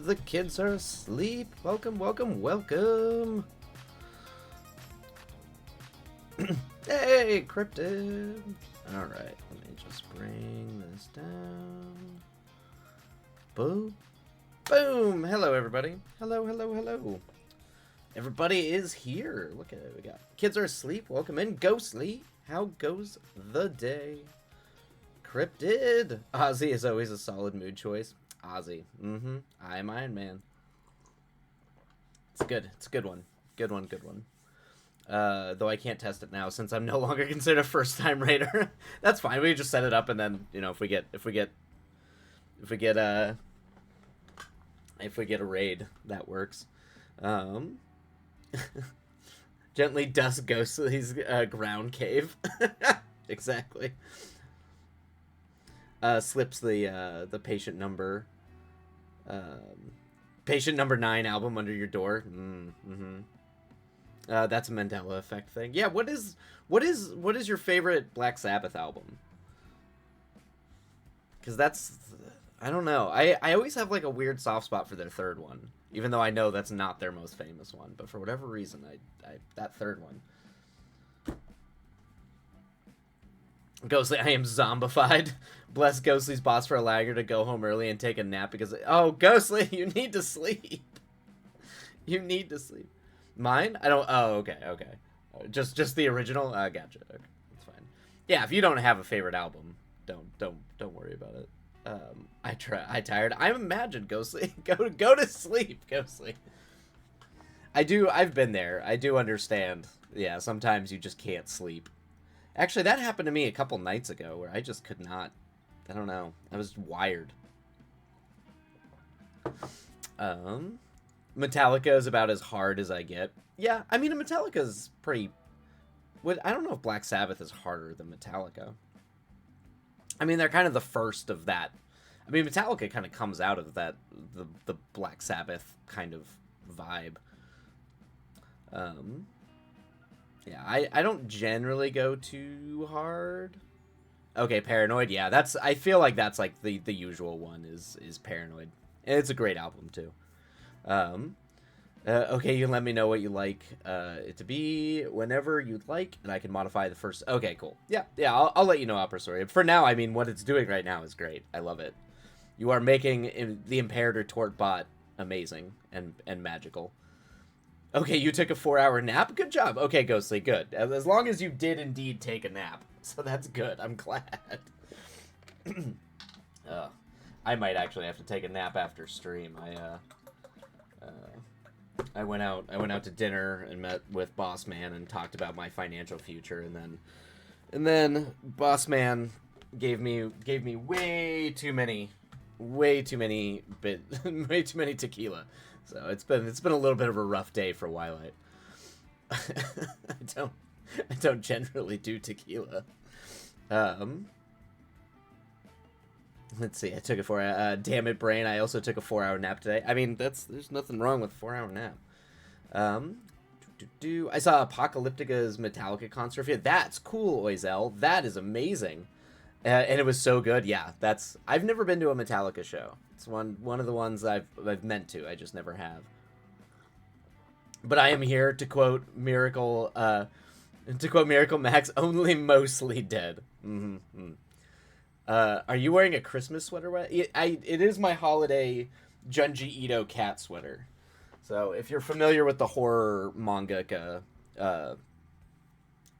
The kids are asleep. Welcome, welcome, welcome. Hey, Cryptid. Alright, let me just bring this down. Boom. Boom. Hello, everybody. Hello, hello, hello. Everybody is here. Look at it. We got kids are asleep. Welcome in. Ghostly. How goes the day? Cryptid. Ozzy is always a solid mood choice. Ozzy. I am Iron Man. It's good. It's a good one. Good one, good one. Though I can't test it now since I'm no longer considered a first-time raider. That's fine. We just set it up and then, you know, if we get a raid, that works. Gently dust Ghostly's ground cave. Exactly. Slips the patient number 9 album under your door. That's a Mandela effect thing. Yeah, what is your favorite Black Sabbath album? Because that's, I don't know. I always have like a weird soft spot for their third one, even though I know that's not their most famous one. But for whatever reason, I that third one. Ghostly, I am zombified. Bless Ghostly's boss for allowing her to go home early and take a nap because... Oh, Ghostly, you need to sleep. You need to sleep. Mine? I don't... Oh, okay, okay. Just the original? Gotcha. Okay, that's fine. Yeah, if you don't have a favorite album, don't worry about it. I tired. I'm imagined, Ghostly. Go to sleep, Ghostly. I've been there. I do understand. Yeah, sometimes you just can't sleep. Actually, that happened to me a couple nights ago where I just could not. I don't know. I was wired. Metallica is about as hard as I get. Yeah, I mean, Metallica's pretty... I don't know if Black Sabbath is harder than Metallica. I mean, they're kind of the first of that. I mean, Metallica kind of comes out of that, the Black Sabbath kind of vibe. Yeah, I don't generally go too hard. Okay, Paranoid. Yeah, I feel like that's like the usual one is Paranoid. And it's a great album too. Okay, you can let me know what you like it to be whenever you'd like, and I can modify the first. Okay, cool. Yeah, I'll let you know Opera Story. For now, I mean, what it's doing right now is great. I love it. You are making the Imperator Tort Bot amazing and magical. Okay, you took a 4-hour nap? Good job. Okay, Ghostly, good. As long as you did indeed take a nap. So that's good. I'm glad. I might actually have to take a nap after stream. I went out to dinner and met with Boss Man and talked about my financial future, and then Boss Man gave me way too many tequila. So it's been a little bit of a rough day for Wildlight. I don't generally do tequila. Let's see. I took it for damn it, brain. I also took a 4-hour nap today. I mean, there's nothing wrong with a 4-hour nap. I saw Apocalyptica's Metallica concert. Yeah, that's cool, Oizel. That is amazing. And it was so good. Yeah, I've never been to a Metallica show. It's one of the ones I've meant to. I just never have. But I am here to quote Miracle Max, only mostly dead. Mm-hmm. Are you wearing a Christmas sweater? It is my holiday Junji Ito cat sweater. So if you're familiar with the horror mangaka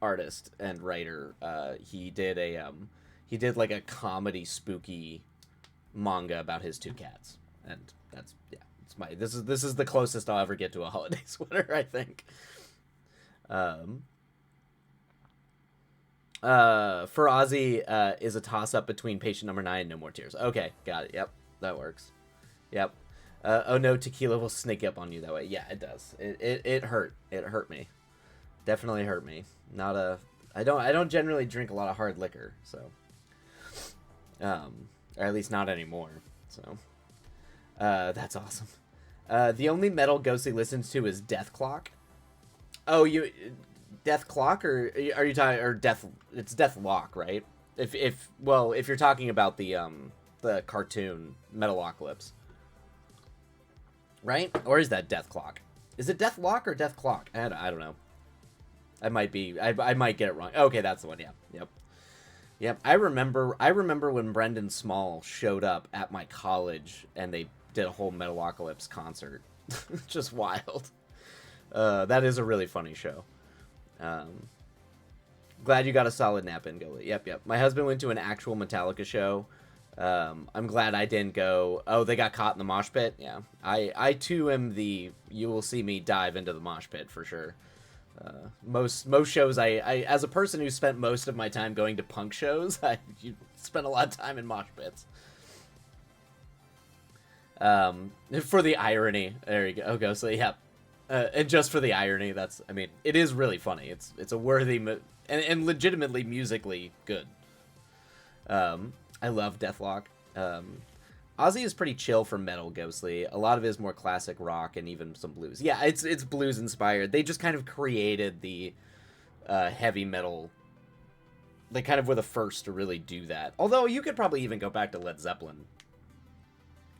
artist and writer, he did like a comedy spooky manga about his 2 cats, and this is the closest I'll ever get to a holiday sweater, I think. For Ozzy, is a toss up between Patient Number 9 and No More Tears. Okay, got it. Yep, that works. Yep. Oh no, tequila will sneak up on you that way. Yeah, it does. It hurt. It hurt me. Definitely hurt me. I don't generally drink a lot of hard liquor, so. Or at least not anymore. So, that's awesome. The only metal Ghostly listens to is Death Clock. Oh, Death Clock, or are you talking, or Death? It's Death Lock, right? If you're talking about the cartoon Metalocalypse, right? Or is that Death Clock? Is it Death Lock or Death Clock? I don't know. I might get it wrong. Okay, that's the one. Yeah. Yep. I remember when Brendan Small showed up at my college and they did a whole Metalocalypse concert. Just wild. That is a really funny show. Glad you got a solid nap in, Gully. Yep. My husband went to an actual Metallica show. I'm glad I didn't go. Oh, they got caught in the mosh pit. Yeah, I too am you will see me dive into the mosh pit for sure. Most shows, I as a person who spent most of my time going to punk shows, you spent a lot of time in mosh pits. For the irony, there you go. Okay, so yeah, and just for the irony, it is really funny. It's a worthy and legitimately musically good. I love Deathlock. Ozzy is pretty chill for metal, Ghostly. A lot of it is more classic rock and even some blues. Yeah, it's blues inspired. They just kind of created the heavy metal. They kind of were the first to really do that. Although you could probably even go back to Led Zeppelin,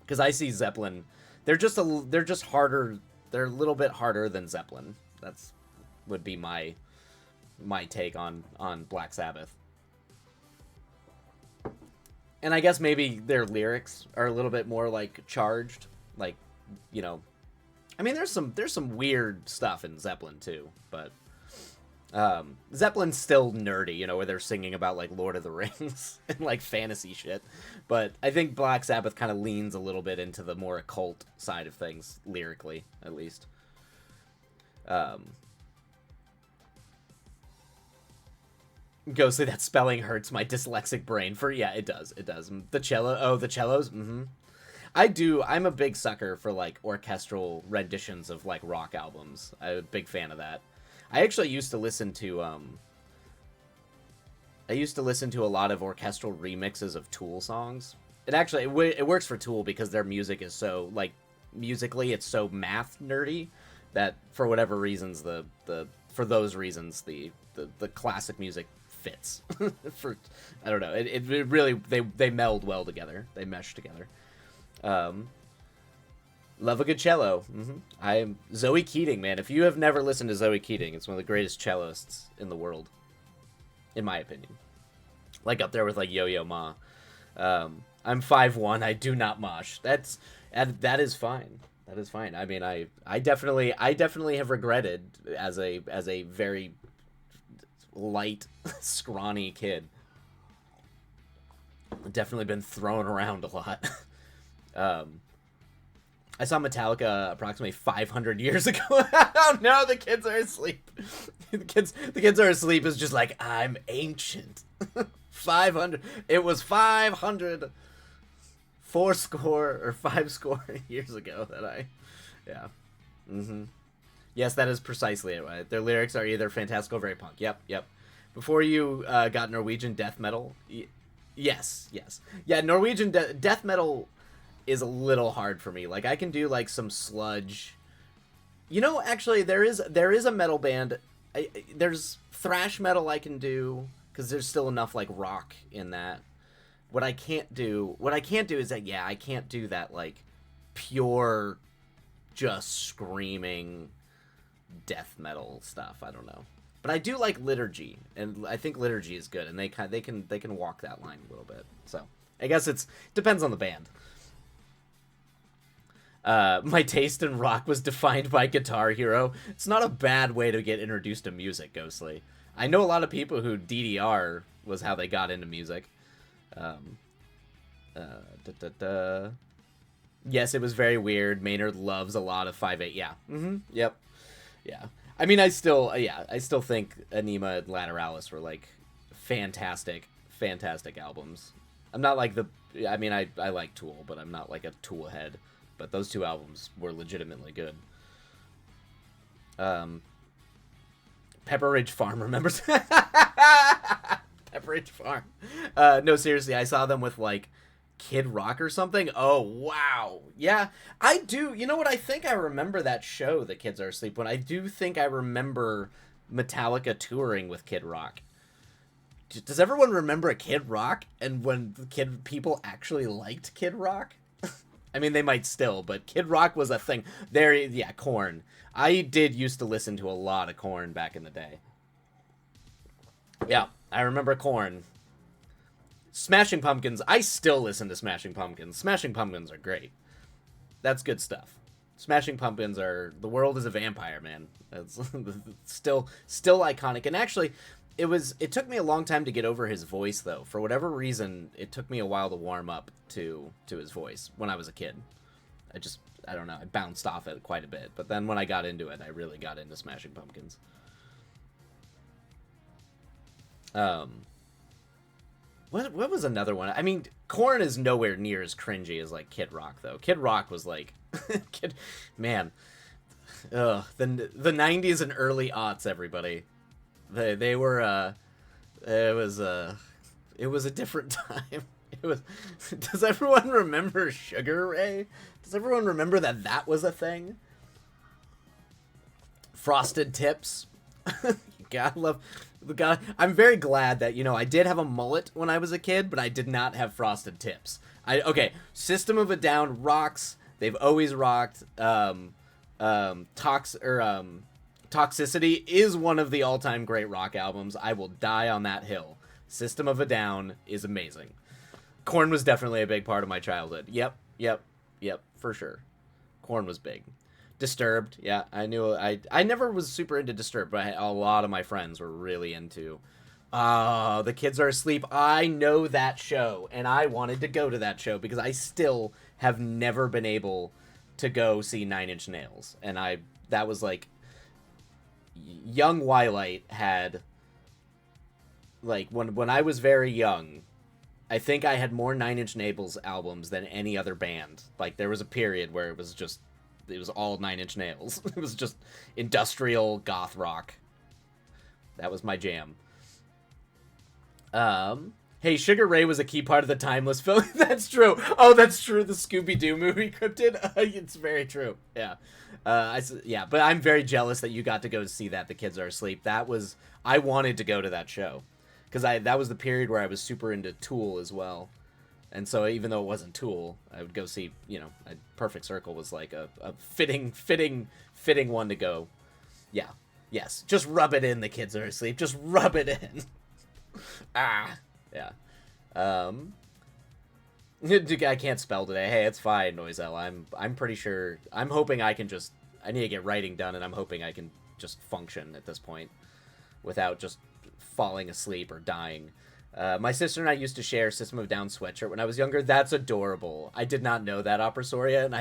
because I see Zeppelin. They're just harder. They're a little bit harder than Zeppelin. Would be my take on Black Sabbath. And I guess maybe their lyrics are a little bit more like charged, like, you know, I mean, there's some weird stuff in Zeppelin too, but Zeppelin's still nerdy, you know, where they're singing about like Lord of the Rings and like fantasy shit. But I think Black Sabbath kind of leans a little bit into the more occult side of things, lyrically, at least. Ghostly, that spelling hurts my dyslexic brain. Yeah, it does. It does. The cellos. Mm-hmm. I'm a big sucker for like orchestral renditions of like rock albums. I'm a big fan of that. I actually used to listen to a lot of orchestral remixes of Tool songs. It works for Tool because their music is so like musically it's so math nerdy that for whatever reasons the classic music fits. For I don't know. It really they meld well together. They mesh together. Love a good cello. I'm Zoe Keating, man. If you have never listened to Zoe Keating, it's one of the greatest cellists in the world, in my opinion. Like up there with like Yo-Yo Ma. I'm 5'1". I do not mosh. That is fine. That is fine. I mean, I definitely have regretted as a very light, scrawny kid. Definitely been thrown around a lot. I saw Metallica approximately 500 years ago. Oh no, the kids are asleep. The kids are asleep is just like, I'm ancient. 500. It was 500 5 score years ago that yeah. Yes, that is precisely it. Right? Their lyrics are either fantastical or very punk. Yep. Before you got Norwegian death metal, yes. Yeah, Norwegian death metal is a little hard for me. Like I can do like some sludge. You know, actually there is a metal band. There's thrash metal I can do because there's still enough like rock in that. What I can't do is that I can't do that like pure just screaming death metal stuff. I don't know. But I do like Liturgy, and I think Liturgy is good, and they can walk that line a little bit. So I guess it depends on the band. My taste in rock was defined by Guitar Hero. It's not a bad way to get introduced to music, Ghostly. I know a lot of people who DDR was how they got into music. Yes, it was very weird. Maynard loves a lot of 5/8. Yeah. Yep. Yeah. I mean, I still think Anima and Lateralis were like fantastic albums. I'm not like I like Tool, but I'm not like a Tool head. But those two albums were legitimately good. Pepper Ridge Farm remembers. Pepper Ridge Farm. No, seriously, I saw them with like Kid Rock or something. Oh wow, yeah, I do. You know what? I think I remember that show, The Kids Are Asleep. When I do think I remember Metallica touring with Kid Rock. Does everyone remember Kid Rock and when people actually liked Kid Rock? I mean, they might still, but Kid Rock was a thing. Korn. I did used to listen to a lot of Korn back in the day. Yeah, I remember Korn. Smashing Pumpkins. I still listen to Smashing Pumpkins. Smashing Pumpkins are great. That's good stuff. Smashing Pumpkins are... The world is a vampire, man. That's still iconic. And actually, it took me a long time to get over his voice, though. For whatever reason, it took me a while to warm up to his voice when I was a kid. I don't know, I bounced off it quite a bit. But then when I got into it, I really got into Smashing Pumpkins. What was another one? I mean, Korn is nowhere near as cringy as like Kid Rock, though. Kid Rock was like, man, the 90s and early aughts, everybody. They were it was a different time. It was. Does everyone remember Sugar Ray? Does everyone remember that was a thing? Frosted Tips. God love. God, I'm very glad that, I did have a mullet when I was a kid, but I did not have frosted tips. System of a Down rocks. They've always rocked. Toxicity is one of the all-time great rock albums. I will die on that hill. System of a Down is amazing. Korn was definitely a big part of my childhood. Yep, for sure. Korn was big. Disturbed, yeah, I knew. I never was super into Disturbed, but a lot of my friends were really into. The Kids Are Asleep. I know that show, and I wanted to go to that show because I still have never been able to go see Nine Inch Nails, and that was like young Wildlight had, like, when I was very young, I think I had more Nine Inch Nails albums than any other band. Like, there was a period where it was all Nine Inch Nails. It was just industrial goth rock. That was my jam. Hey, Sugar Ray was a key part of the Timeless film. That's true. Oh, that's true. The Scooby-Doo movie, Cryptid. It's very true. Yeah. Yeah, but I'm very jealous that you got to go see that. The Kids Are Asleep. I wanted to go to that show. Because that was the period where I was super into Tool as well. And so even though it wasn't Tool, I would go see, Perfect Circle was like a fitting one to go. Yeah. Yes. Just rub it in, The Kids Are Asleep. Just rub it in. Yeah. I can't spell today. Hey, it's fine, Noiselle. I'm pretty sure. I'm hoping I need to get writing done, and I'm hoping I can just function at this point without just falling asleep or dying. My sister and I used to share System of a Down sweatshirt when I was younger. That's adorable. I did not know that, Operosoria, and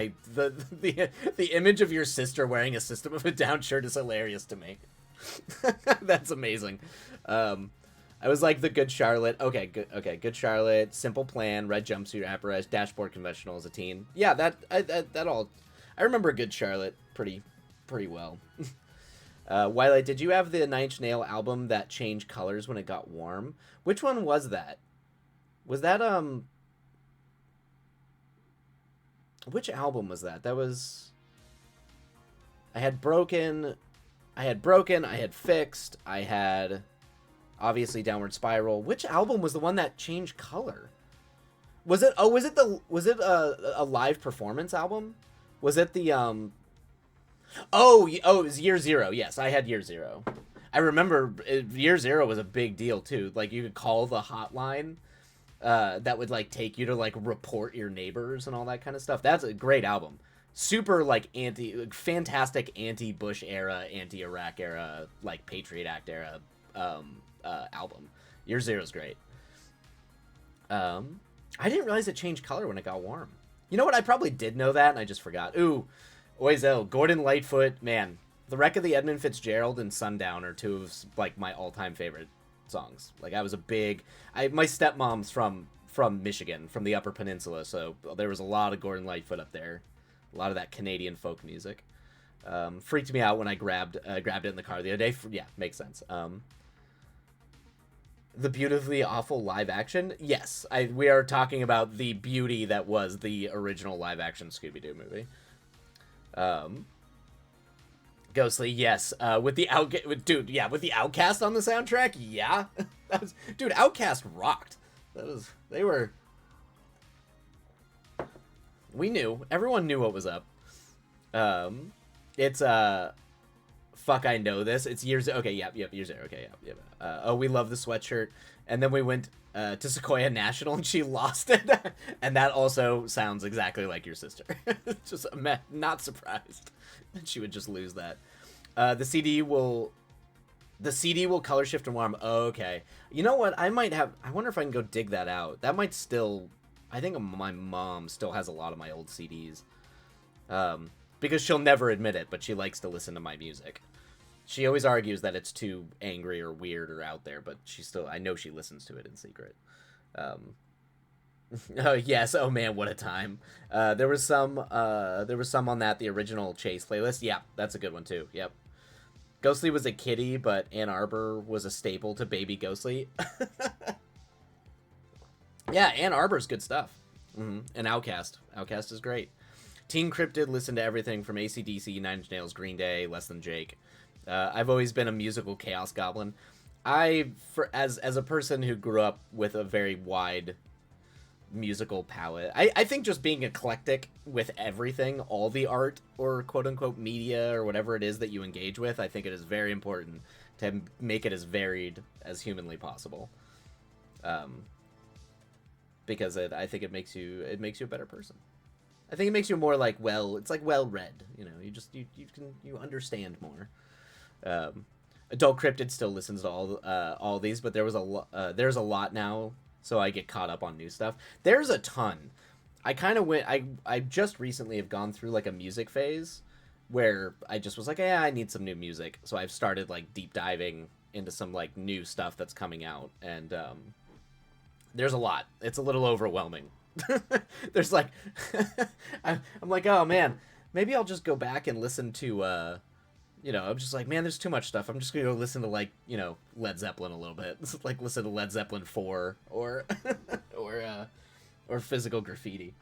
the image of your sister wearing a System of a Down shirt is hilarious to me. That's amazing. I was like the Good Charlotte. Okay, Good Charlotte, Simple Plan, Red Jumpsuit Apparatus, Dashboard Conventional as a teen. Yeah, that all. I remember Good Charlotte pretty well. Wildlight, did you have the Nine Inch Nails album that changed colors when it got warm? Which one was that? Was that which album was that? That was. I had Broken. I had Fixed. I had. Obviously, Downward Spiral. Which album was the one that changed color? Was it a live performance album? Was it the it was Year Zero. Yes, I had Year Zero. I remember Year Zero was a big deal too. Like, you could call the hotline that would like take you to like report your neighbors and all that kind of stuff. That's a great album. Super like fantastic anti-Bush era, anti-Iraq era, like Patriot Act era album. Year Zero is great. I didn't realize it changed color when it got warm. You know what? I probably did know that, and I just forgot. Ooh, Oizel, Gordon Lightfoot, man. The Wreck of the Edmund Fitzgerald and Sundown are two of like my all-time favorite songs. Like, I was my stepmom's from Michigan, from the Upper Peninsula, so there was a lot of Gordon Lightfoot up there. A lot of that Canadian folk music. Freaked me out when I grabbed it in the car the other day. Yeah, makes sense. The Beautifully Awful live action? Yes, we are talking about the beauty that was the original live action Scooby-Doo movie. Ghostly, yes. With the Outkast on the soundtrack, yeah. Dude, Outkast rocked. We knew. Everyone knew what was up. It's fuck, I know this. It's Years. Okay, yep. Years Zero. Okay, yep. We love the sweatshirt, and then we went to Sequoia National, and she lost it, and that also sounds exactly like your sister. Just not surprised that she would just lose that. The CD will color shift and warm. Oh, okay. You know what? I wonder if I can go dig that out. That might still. I think my mom still has a lot of my old CDs. Because she'll never admit it, but she likes to listen to my music. She always argues that it's too angry or weird or out there, but I know she listens to it in secret. Oh yes, oh man, what a time. There was some on the original Chase playlist. Yeah, that's a good one too. Yep. Ghostly was a kiddie, but Ann Arbor was a staple to Baby Ghostly. Yeah, Ann Arbor's good stuff. Mm-hmm. And Outkast. Outkast is great. Teen Cryptid listened to everything from AC/DC, Nine Inch Nails, Green Day, Less Than Jake. I've always been a musical chaos goblin. As a person who grew up with a very wide musical palette, I think just being eclectic with everything, all the art or quote-unquote media or whatever it is that you engage with, I think it is very important to make it as varied as humanly possible. because I think it makes you a better person. I think it makes you more like it's like well read. You know, you understand more. Adult Cryptid still listens to all these, but there's a lot now, so I get caught up on new stuff. There's a ton. I kind of went. I just recently have gone through like a music phase where I just was like, yeah, I need some new music. So I've started like deep diving into some like new stuff that's coming out, and there's a lot. It's a little overwhelming. There's like, I'm like, oh man, maybe I'll just go back and listen to. I'm just like, man, there's too much stuff. I'm just gonna go listen to like, Led Zeppelin a little bit. Like listen to Led Zeppelin 4 or or Physical Graffiti.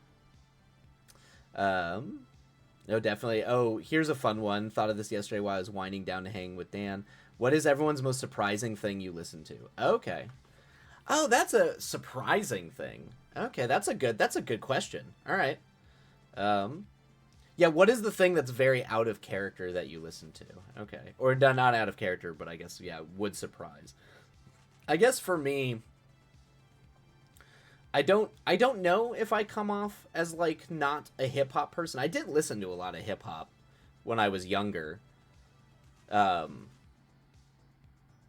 No, definitely. Oh, here's a fun one. Thought of this yesterday while I was winding down to hang with Dan. What is everyone's most surprising thing you listen to? Okay. Oh, that's a surprising thing. Okay, that's a good question. All right. Yeah, what is the thing that's very out of character that you listen to? Okay. Or not out of character, but I guess, yeah, would surprise. I guess for me, I don't know if I come off as like not a hip hop person. I did listen to a lot of hip hop when I was younger.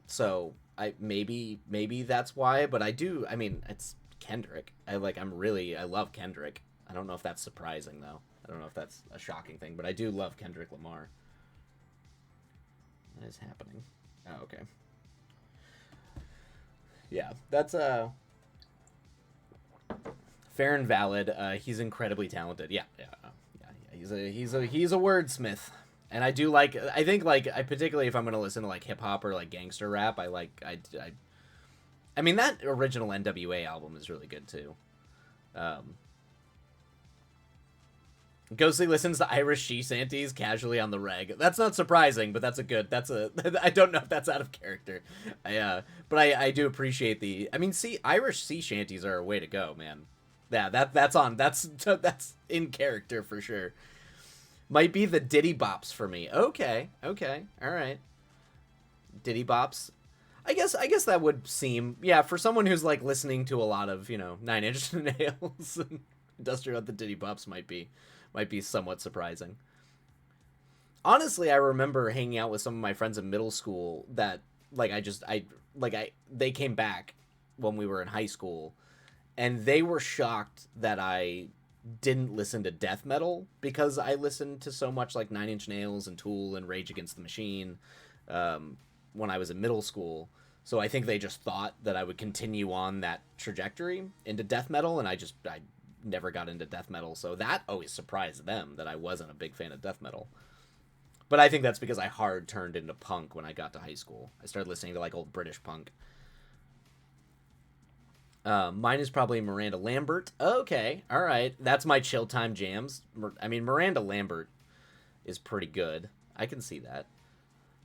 So I maybe that's why, but I mean, it's Kendrick. I love Kendrick. I don't know if that's surprising though. I don't know if that's a shocking thing, but I do love Kendrick Lamar. What is happening? Oh, okay. Yeah, that's fair and valid. He's incredibly talented. Yeah. He's a wordsmith, and I do like. I think like I particularly if I'm gonna listen to like hip hop or like gangster rap, I mean that original NWA album is really good too. Ghostly listens to Irish she shanties casually on the reg. That's not surprising, but I don't know if that's out of character. But I do appreciate Irish sea shanties are a way to go, man. Yeah, that's in character for sure. Might be the Diddy Bops for me. Okay, all right. Diddy Bops. I guess that would seem, yeah, for someone who's like listening to a lot of, Nine Inch Nails and Industrial, the Diddy Bops might be somewhat surprising. Honestly, I remember hanging out with some of my friends in middle school that they came back when we were in high school, and they were shocked that I didn't listen to death metal because I listened to so much like Nine Inch Nails and Tool and Rage Against the Machine when I was in middle school. So I think they just thought that I would continue on that trajectory into death metal, and I never got into death metal, so that always surprised them that I wasn't a big fan of death metal. But I think that's because I hard turned into punk when I got to high school. I started listening to like old British punk. Mine is probably Miranda Lambert. Okay, all right, that's my chill time jams. I mean, Miranda Lambert is pretty good. I can see that.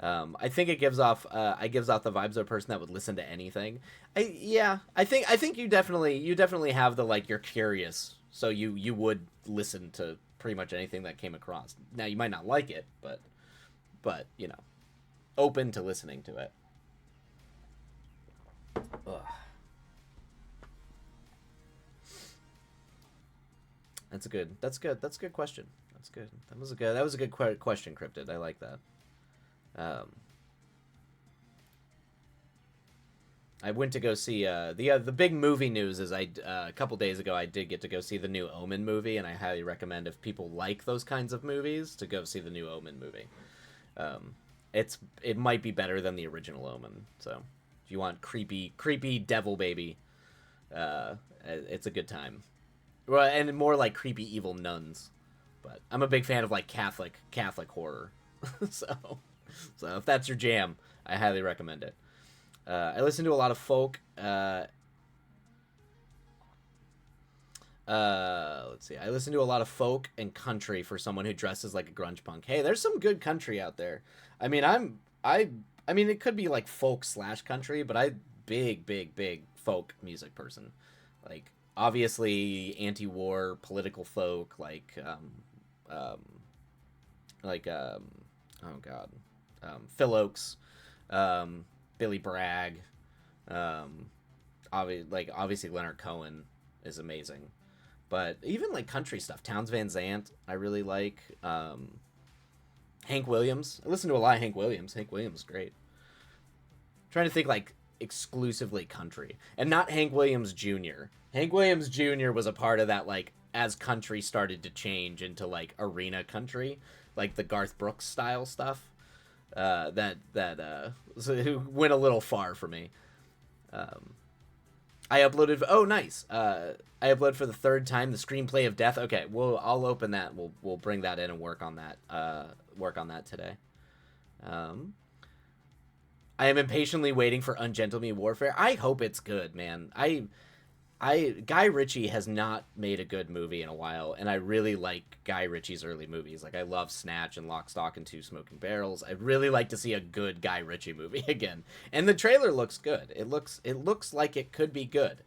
I think it gives off the vibes of a person that would listen to anything. I think you definitely have the like you're curious, so you would listen to pretty much anything that came across. Now you might not like it, but open to listening to it. Ugh. That's a good question. That's good. That was a good question, Cryptid. I like that. I went to go see the big movie news is a couple days ago I did get to go see the new Omen movie, and I highly recommend if people like those kinds of movies to go see the new Omen movie. It might be better than the original Omen. So if you want creepy devil baby, it's a good time. Well, and more like creepy evil nuns. But I'm a big fan of like Catholic horror. So if that's your jam, I highly recommend it. I listen to a lot of folk. Let's see. I listen to a lot of folk and country for someone who dresses like a grunge punk. Hey, there's some good country out there. I mean, I mean, it could be like folk / country, but I big folk music person. Like obviously anti-war political folk, oh god, Phil Oakes, Billy Bragg, obviously Leonard Cohen, is amazing. But even like country stuff, Towns Van Zandt, I really like. Hank Williams. I listen to a lot of Hank Williams. Hank Williams is great. I'm trying to think like exclusively country, and not Hank Williams Jr. Hank Williams Jr. was a part of that, like, as country started to change into like arena country, like the Garth Brooks style stuff. So went a little far for me. I uploaded. Oh, nice. I uploaded for the third time the screenplay of Death. Okay, I'll open that. We'll bring that in and work on that. Work on that today. I am impatiently waiting for Ungentleman Warfare. I hope it's good, man. Guy Ritchie has not made a good movie in a while, and I really like Guy Ritchie's early movies. Like, I love Snatch and Lock, Stock, and Two Smoking Barrels. I'd really like to see a good Guy Ritchie movie again. And the trailer looks good. It looks like it could be good.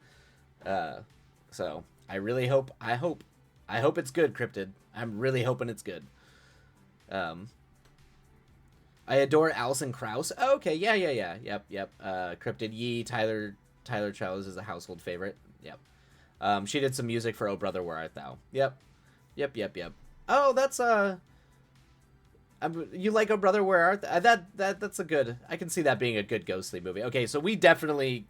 So I really hope it's good, Cryptid. I'm really hoping it's good. I adore Alison Krauss. Oh, okay, yeah. Yep. Cryptid Yee, Tyler Childs is a household favorite. Yep. She did some music for Oh Brother Where Art Thou. Yep. Oh, that's you like Oh Brother Where Art Thou? That's a good. I can see that being a good Ghostly movie. Okay, so we definitely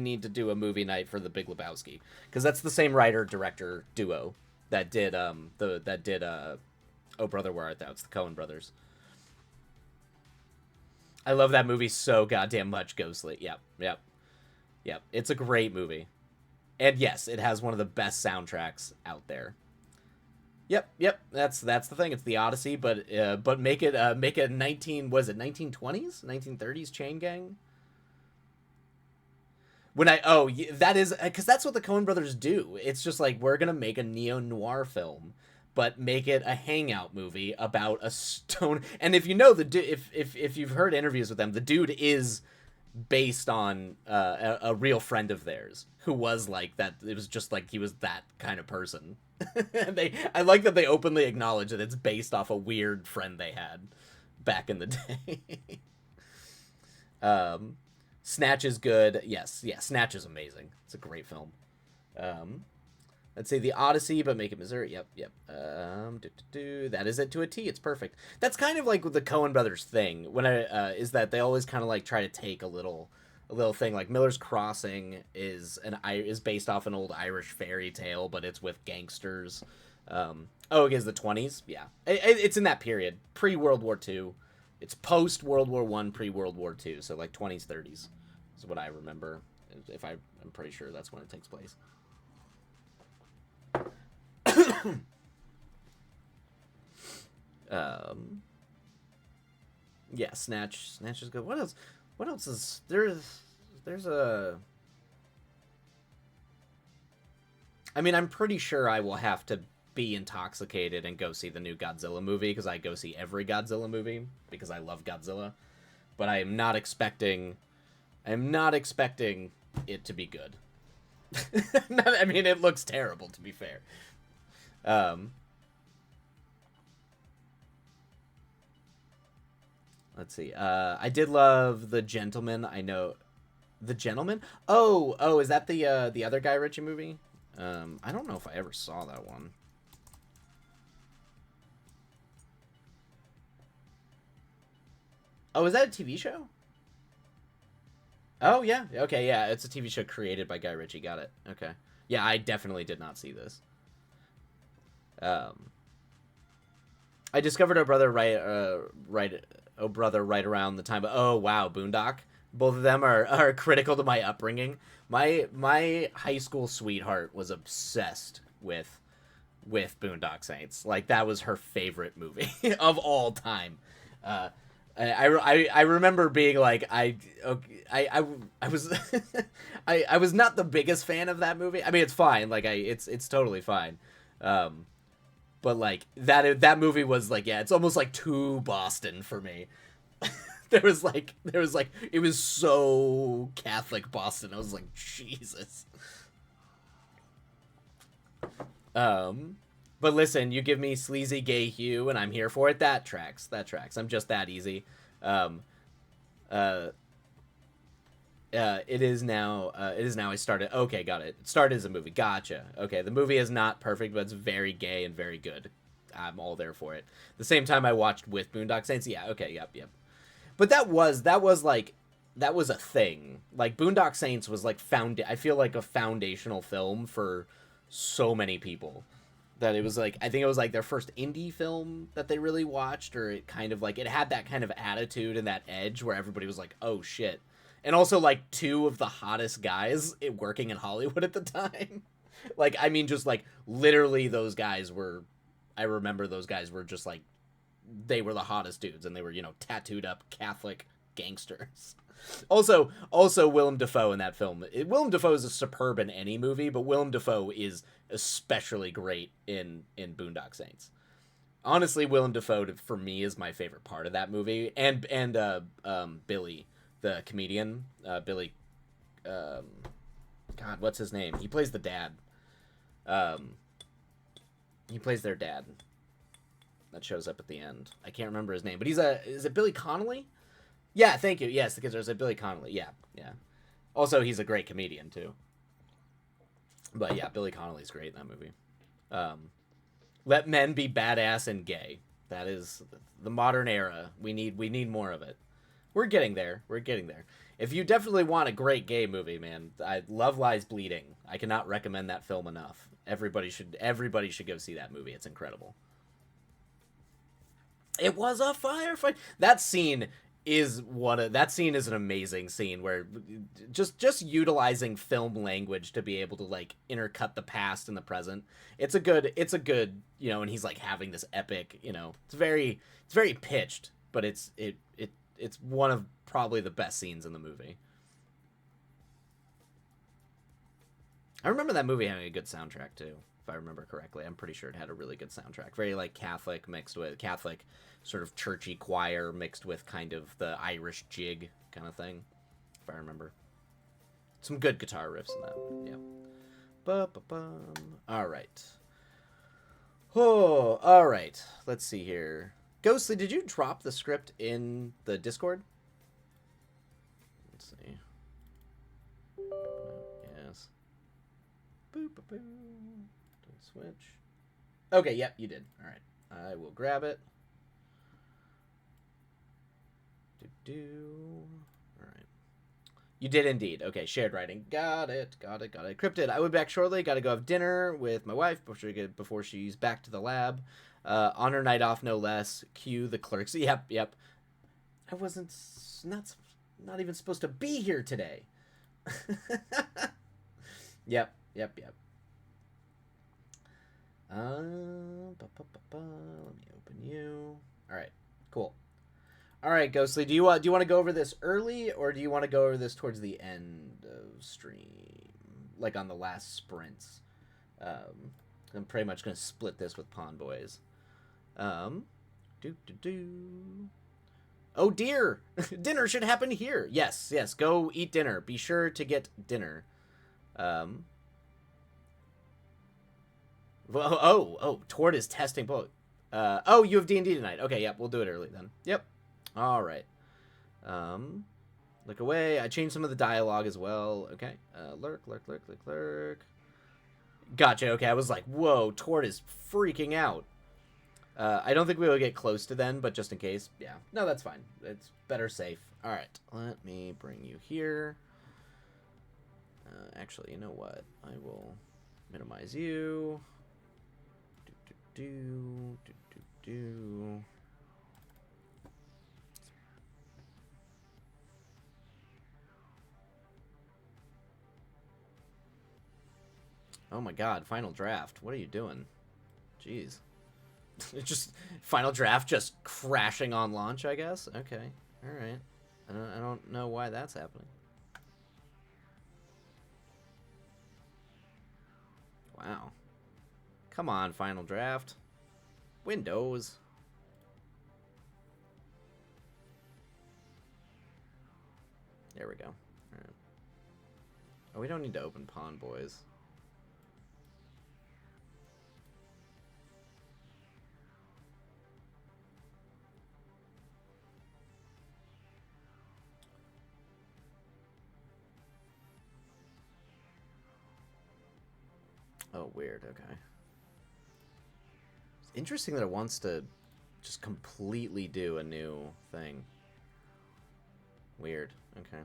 need to do a movie night for The Big Lebowski, because that's the same writer director duo that did Oh Brother Where Art Thou. It's the Coen brothers. I love that movie so goddamn much, Ghostly. Yep. It's a great movie. And yes, it has one of the best soundtracks out there. Yep. That's the thing. It's the Odyssey, but make it 1920s, 1930s Chain Gang. That is, because that's what the Coen brothers do. It's just like, we're gonna make a neo-noir film, but make it a hangout movie about a stone. And if you know if you've heard interviews with them, the dude is based on a real friend of theirs who was like that. It was just like he was that kind of person. I like that they openly acknowledge that it's based off a weird friend they had back in the day. Snatch is good. Yes, Snatch is amazing. It's a great film. Let's say The Odyssey, but make it Missouri. Yep. That is it to a T. It's perfect. That's kind of like the Coen brothers thing. Is that they always kind of like try to take a little thing. Like Miller's Crossing is based off an old Irish fairy tale, but it's with gangsters. It is the 20s. Yeah, it's in that period, pre-World War II. It's post World War I, pre-World War II. So like 20s, 30s is what I remember. I'm pretty sure that's when it takes place. Yeah, Snatch is good. What else is there's a I mean, I'm pretty sure I will have to be intoxicated and go see the new Godzilla movie, because I go see every Godzilla movie because I love Godzilla. But I am not expecting it to be good. I mean, it looks terrible, to be fair. Let's see. I did love The Gentleman. I know The Gentleman. Oh, is that the other Guy Ritchie movie? I don't know if I ever saw that one. Oh, is that a TV show? Oh, yeah. Okay, yeah. It's a TV show created by Guy Ritchie. Got it. Okay. Yeah, I definitely did not see this. I discovered Oh Brother right around the time of, oh wow, Boondock. Both of them are critical to my upbringing. My high school sweetheart was obsessed with Boondock Saints. Like, that was her favorite movie of all time. I remember being like, I was I was not the biggest fan of that movie. I mean, it's fine. Like, it's totally fine. But like that movie was like, yeah, it's almost like too Boston for me. There was like it was so Catholic Boston. I was like, Jesus. But listen, you give me sleazy gay Hugh and I'm here for it. That tracks. I'm just that easy. It is now. It is now. I started. Okay, got it. It started as a movie. Gotcha. Okay, the movie is not perfect, but it's very gay and very good. I'm all there for it. The same time I watched with Boondock Saints. Yeah. Okay. Yep. Yep. But that was like that was a thing. Like Boondock Saints was like I feel like a foundational film for so many people. That it was like I think it was like their first indie film that they really watched, or it kind of like it had that kind of attitude and that edge where everybody was like, oh shit. And also like two of the hottest guys working in Hollywood at the time. Like I mean just like literally those guys were I remember those guys were just like they were the hottest dudes, and they were tattooed up Catholic gangsters. Also Willem Dafoe in that film. Willem Dafoe is superb in any movie, but Willem Dafoe is especially great in Boondock Saints. Honestly, Willem Dafoe for me is my favorite part of that movie, and Billy, the comedian, Billy. God, what's his name? He plays the dad. Um, he plays their dad. That shows up at the end. I can't remember his name, but is it Billy Connolly? Yeah, thank you. Yes, the kids are Billy Connolly. Yeah, yeah. Also, he's a great comedian too. But yeah, Billy Connolly's great in that movie. Let men be badass and gay. That is the modern era. We need more of it. We're getting there. We're getting there. If you definitely want a great gay movie, man, Love Lies Bleeding. I cannot recommend that film enough. Everybody should go see that movie. It's incredible. It was a firefight. That scene is an amazing scene where just utilizing film language to be able to like intercut the past and the present. It's a good and he's like having this epic, it's very pitched, but it's one of probably the best scenes in the movie. I remember that movie having a good soundtrack too, if I remember correctly. I'm pretty sure it had a really good soundtrack. Very like Catholic sort of churchy choir mixed with kind of the Irish jig kind of thing, if I remember. Some good guitar riffs in that. Yeah. Ba-ba-bum. All right. Oh, all right. Let's see here. Ghostly, did you drop the script in the Discord? Let's see. Yes. Boop, boop, boop. Switch. Okay, yep, you did. All right. I will grab it. All right. You did indeed. Okay, shared writing. Got it. Cryptid, I will be back shortly. Got to go have dinner with my wife before she's back to the lab. On her night off, no less. Cue the clerks. Yep. I wasn't not even supposed to be here today. Yep. Let me open you. All right, cool. All right, Ghostly, do you want to go over this early, or do you want to go over this towards the end of stream, like on the last sprints? I'm pretty much gonna split this with Pawn Boys. Do. Oh dear, dinner should happen here. Yes, go eat dinner. Be sure to get dinner. Tord is testing both. You have D&D tonight. Okay, yep, we'll do it early then. Yep. All right. Look away. I changed some of the dialogue as well. Okay. Lurk. Gotcha. Okay, I was like, whoa, Tord is freaking out. I don't think we will get close to then, but just in case. Yeah. No, that's fine. It's better safe. All right. Let me bring you here. Actually, you know what? I will minimize you. Do. Oh my god, final draft. What are you doing? Jeez. Just final draft just crashing on launch, I guess? Okay. Alright. I don't know why that's happening. Wow. Come on, final draft. Windows. There we go. Alright. Oh, we don't need to open Pawn Boys. Oh, weird. Okay. It's interesting that it wants to just completely do a new thing. Weird. Okay.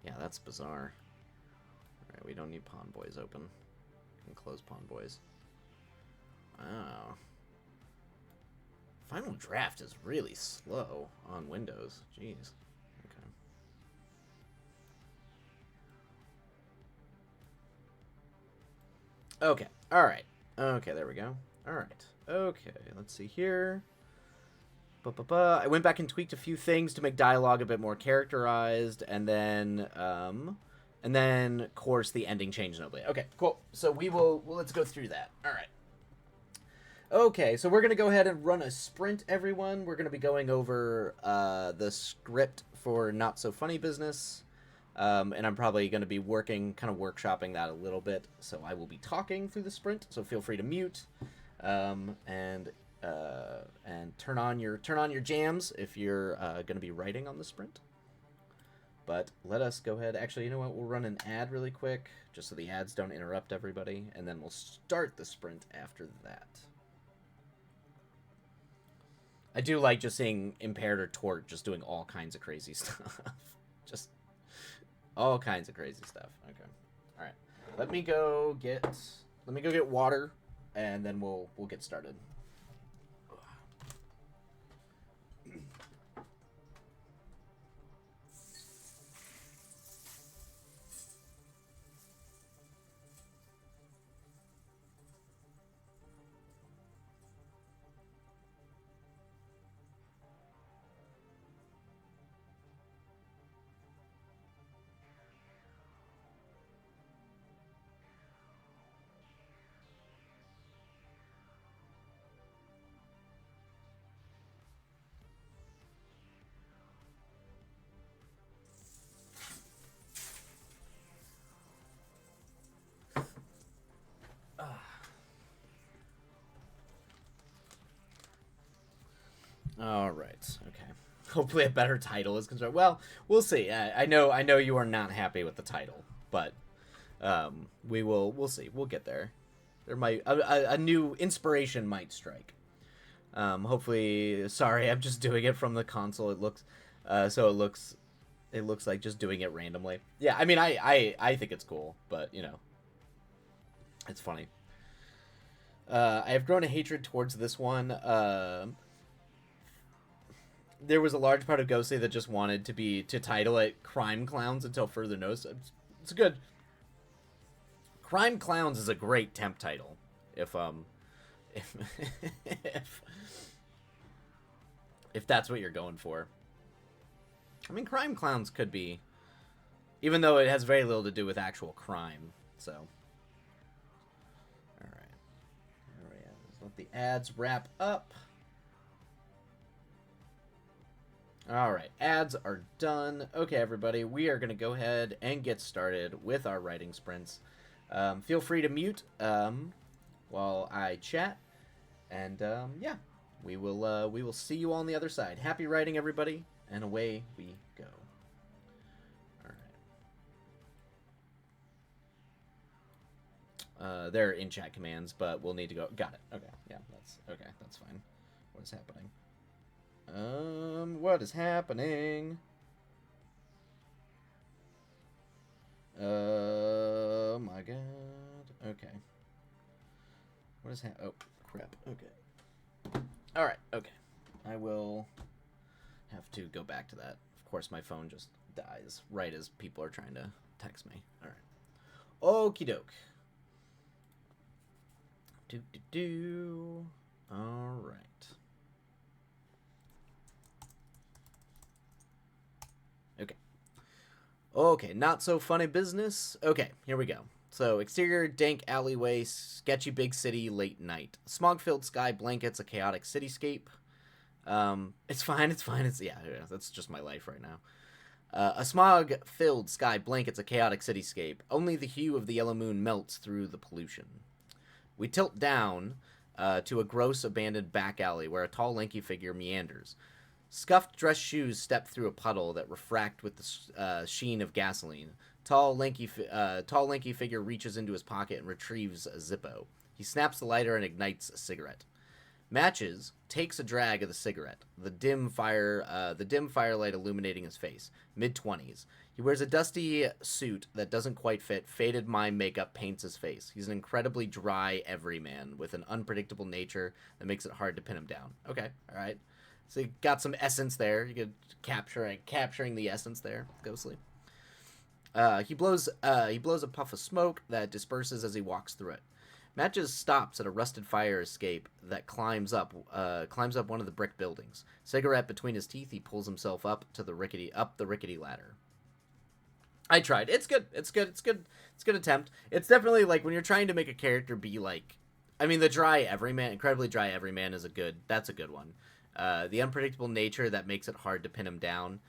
Yeah, that's bizarre. Alright, we don't need Pawn Boys open. We can close Pawn Boys. Wow. Final Draft is really slow on Windows. Jeez. Okay. Okay. Alright. Okay, there we go. Alright. Okay, let's see here. I went back and tweaked a few things to make dialogue a bit more characterized, and then, of course, the ending changed nobly. Okay, cool. So let's go through that. All right. Okay, so we're going to go ahead and run a sprint, everyone. We're going to be going over the script for Not So Funny Business, and I'm probably going to be workshopping that a little bit, so I will be talking through the sprint, so feel free to mute, and turn on your jams if you're going to be writing on the sprint. But let us go ahead. Actually, you know what? We'll run an ad really quick, just so the ads don't interrupt everybody, and then we'll start the sprint after that. I do like just seeing Impaired or Tort just doing all kinds of crazy stuff. Just all kinds of crazy stuff. Okay. All right. Let me go get water, and then we'll get started. All right. Okay. Hopefully, a better title is concerned. Well, we'll see. I know you are not happy with the title, but we'll see. We'll get there. There might a new inspiration might strike. Hopefully, sorry, I'm just doing it from the console. It looks like just doing it randomly. Yeah, I mean, I think it's cool, but you know, it's funny. I have grown a hatred towards this one. There was a large part of Ghostly that just wanted to title it Crime Clowns until further notice. It's good. Crime Clowns is a great temp title. If if that's what you're going for. I mean, Crime Clowns could be, even though it has very little to do with actual crime. So, all right, let's let the ads wrap up. All right, ads are done. Okay, everybody, we are going to go ahead and get started with our writing sprints. Feel free to mute while I chat, and yeah, we will see you all on the other side. Happy writing, everybody, and away we go. All right. They're in chat commands, but we'll need to go. Got it. Okay. Yeah, that's fine. What is happening? What is happening? Oh my god. Okay. What is oh, crap. Okay. Alright, okay. I will have to go back to that. Of course, my phone just dies right as people are trying to text me. Alright. Okie doke. Alright. Okay, Not So Funny Business. Okay, here we go. So, exterior, dank alleyway, sketchy big city, late night. Smog-filled sky blankets a chaotic cityscape. It's fine, yeah, that's just my life right now. A smog-filled sky blankets a chaotic cityscape. Only the hue of the yellow moon melts through the pollution. We tilt down to a gross abandoned back alley where a tall, lanky figure meanders. Scuffed dress shoes step through a puddle that refract with the sheen of gasoline. Tall, lanky figure reaches into his pocket and retrieves a Zippo. He snaps the lighter and ignites a cigarette. Matches takes a drag of the cigarette. The dim firelight illuminating his face. Mid-20s. He wears a dusty suit that doesn't quite fit. Faded mime makeup paints his face. He's an incredibly dry everyman with an unpredictable nature that makes it hard to pin him down. Okay, all right. So you got some essence there. You could capturing the essence there, Ghostly. He blows a puff of smoke that disperses as he walks through it. Matches stops at a rusted fire escape that climbs up one of the brick buildings. Cigarette between his teeth, he pulls himself up the rickety ladder. I tried. It's good. It's good. It's good. It's a good attempt. It's definitely like when you're trying to make a character be like, I mean, the incredibly dry everyman that's a good one. The unpredictable nature that makes it hard to pin him down.